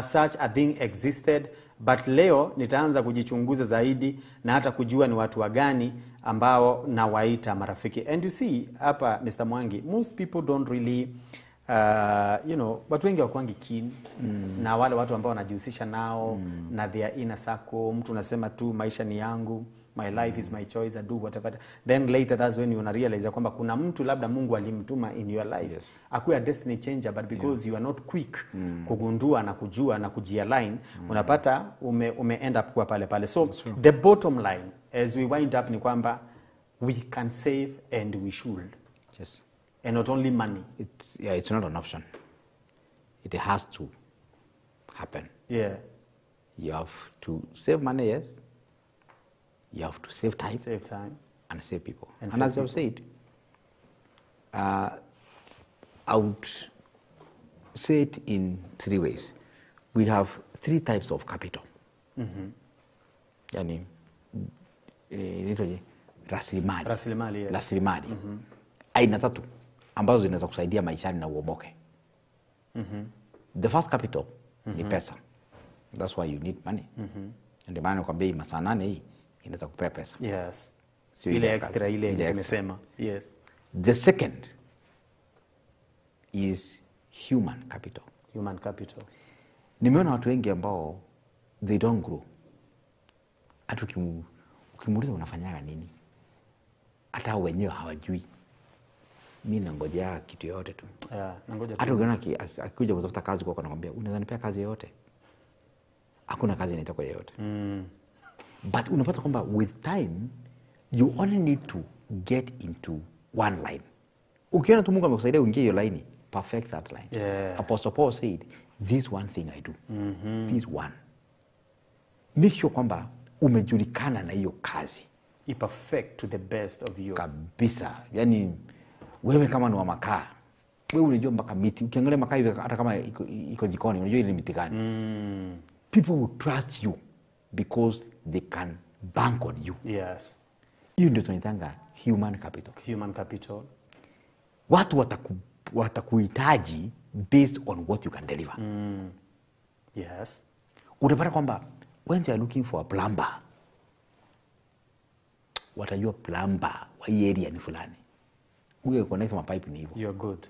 such a thing existed, but leo nitaanza kujichunguza zaidi na hata kujua ni watu wagani ambao nawaita marafiki. And you see hapa Mr. Mwangi, most people don't really watu wengi wakwangi keen na wale watu ambao wanajihusisha nao na their inner circle. Mtu unasema tu maisha ni yangu, my life is my choice, I do whatever. Then later that's when you realize ya kwamba kuna mtu labda Mungu alimtuma in your life. Yes. Akuwe a destiny changer, but because you are not quick kugundua na kujua na kujialign, unapata ume end up kwa pale. So the bottom line as we wind up ni kwamba we can save and we should. Yes. And not only money. It's not an option. It has to happen. Yeah. You have to save money, yes. You have to save time. Save time. And save people. And as you have said, I would say it in 3 ways. We have 3 types of capital. Yani, rasilimali, yes. Rasilimali. Aina 3 ambazo zinaweza kusaidia maishani na uomoke. The first capital ni pesa. That's why you need money. Ndio maana nakwambia hii masaa 8 hii inaweza kupea pesa. Yes. Sio ile extra ile nimesema. Yes. The second is human capital. Human capital. Nimeona watu wengi ambao they don't grow. Hata ukimuuliza unafanyaga nini? Hata wenyewe hawajui. Mimi nangojea kitu yote tu. Yeah, nangoja tu. Hata ukiona akikuja kutafuta kazi kwako anakuambia unaweza nipea kazi yote. Hakuna kazi inaitwa yote. But unapata kwamba with time you only need to get into one line. Ukiona tu Mungu amekusaidia uingie hiyo line, perfect that line. Yeah. Apostle Paul said, this one thing I do. This one. Make sure kwamba umejulikana na hiyo kazi. I perfect to the best of you. Kabisa. Yani wewe kama ni wa makaa, wewe unajua mpaka miti. Ukiangalia makaa hivi hata kama iko jikoni, unajua ile miti gani. People will trust you because they can bank on you. Yes. Hiyo ndio tunaitanga human capital. Human capital. Watu watakuhitaji based on what you can deliver. Yes. Utapata kwamba when they are looking for a plumber, watajua plumber wa hii area ni fulani. Huyo connect mapipe ni hivyo. You're good.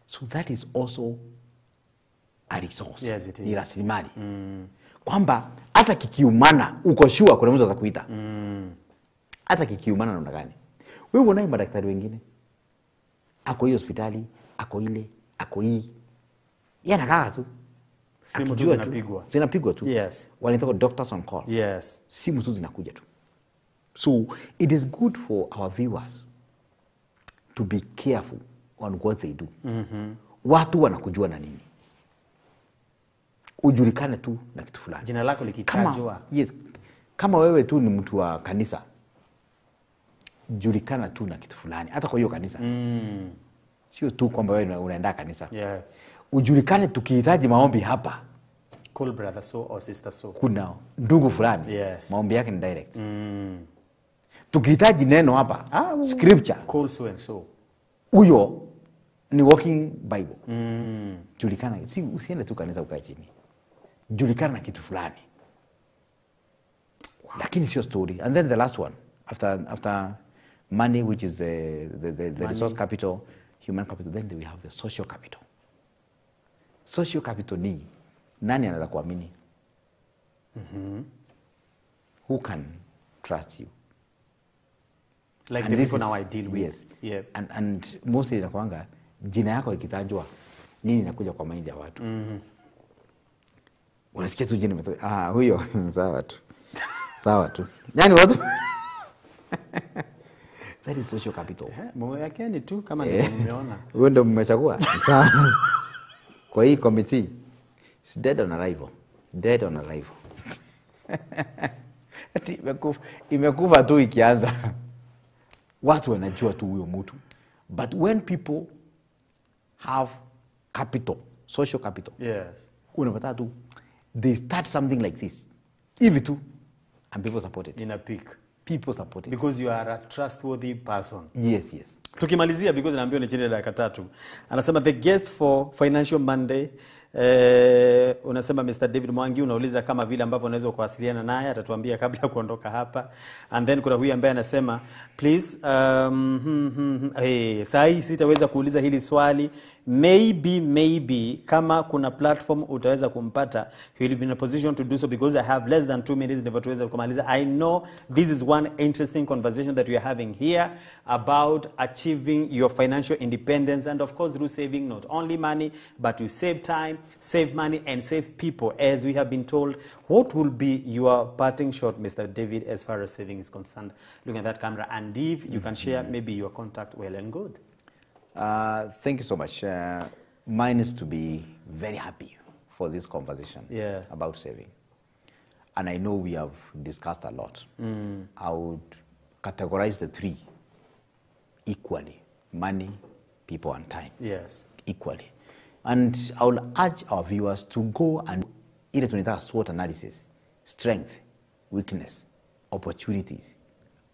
So that is also a resource. Yes, it is. Ni rasilimali. Kwamba hata kikiumana uko sure kuna mtu atakuita. Hata kikiumana namna gani. Wewe unaye madaktari wengine. Ako hii hospitali, ako ile, ako hii. Yeye anakaa tu. Simu tu Akijua zinapigwa. Zinapigwa tu. Yes. Wanaitwa doctors on call. Yes. Simu tu zinakuja tu. So it is good for our viewers to be careful on what they do. Watu wanakujua na nini. Ujulikane tu na kitu fulani. Jina lako likitajwa. Yes. Kama wewe tu ni mtu wa kanisa, julikana tu na kitu fulani. Hata kwa hiyo kanisa. Sio tu kwamba wewe unaenda kanisa. Yeah. Ujulikane tukihitaji maombi hapa. Call brother so or sister so. Kuna ndugu fulani. Yes. Maombi yake ni direct. Tukihitaji neno hapa, scripture. Call so and so. Huyo ni walking Bible. Julikana, si usiende tu kanisa ukae chini. Julikana na kitu fulani. Lakini sio story. And then the last one, after money, which is the resource capital, human capital, then we have the social capital. Social capital ni nani anaweza kuamini? Who can trust you? Like And the this people is- now I deal with. Yes. Yeah. And mostly inakuanga jina yako ikitajwa nini inakuja kwa mind ya watu. Unasikia tu jina imetoka. Huyo sawa tu. Sawa tu. Yaani watu that is social capital. Moyo yake ni tu kama ndio nimeona. Wewe ndio mmechagua. Sawa. Kwa hii committee it's dead on arrival. Dead on arrival. Ati imekufa tu ikianza. Watu wanajua tu huyo mtu. But when people have capital, social capital, Yes. unapata tu they start something like this. Hivi tu and people support it. In a peak. People support it. Because you are a trustworthy person. Yes. Tukimalizia because naambiwa ni chini ya dakika 3. Anasema the guest for Financial Monday unasema Mr. David Mwangi, unauliza kama vile ambavyo unaweza kuwasiliana naye, atatuambia kabla ya kuondoka hapa. And then kuna huyu ambaye anasema please saa hii sitaweza kuuliza hili swali, maybe kama kuna platform utaweza kumpata, he will be in a position to do so because I have less than 2 minutes ndivyo tuweze kumaliza. I know this is one interesting conversation that we are having here about achieving your financial independence, and of course through saving not only money but you save time, save money and save people, as we have been told. What will be your parting shot, Mr. David, as far as saving is concerned? Looking at that camera, and if you can share maybe your contact, well and good. Thank you so much. Mine is to be very happy for this conversation about saving. And I know we have discussed a lot. I would categorize the three equally: money, people, and time. Yes. Equally. And I will urge our viewers to go and ile tunaita SWOT analysis: strength, weakness, opportunities,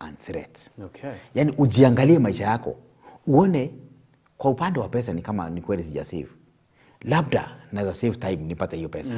and threats. Okay. Yani ujiangalie maisha yako, uone kwa upande wa pesa ni kama ni kweli sija save. Labda naweza save time nipate hiyo pesa.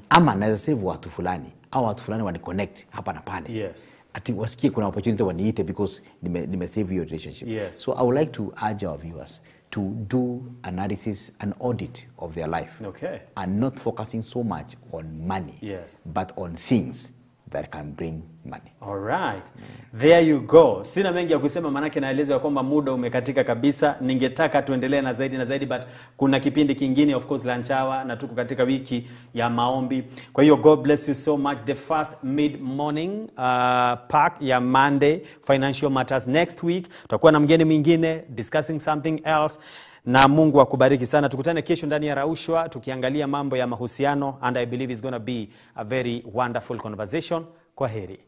Ama naweza save watu fulani, au watu fulani wani connect hapa na pale. Yes. Ati wasikie kuna opportunity waniite because nime save your relationship. Yes. So I would like to urge our viewers to do analysis and audit of their life. Okay. And not focusing so much on money, Yes. but on things that can bring money. All right. There you go. Sina mengi ya kusema manake naelezwa kwamba muda umekatika kabisa. Ningetaka tuendelee na zaidi but kuna kipindi kingine of course lunch hour na tuko katika wiki ya maombi. Kwa hiyo God bless you so much. The first mid morning pack ya Monday Financial Matters. Next week tutakuwa na mgeni mwingine discussing something else. Na Mungu akubariki sana. Tukutane kesho ndani ya Raushwa tukiangalia mambo ya mahusiano, and I believe it's going to be a very wonderful conversation. Kwaheri.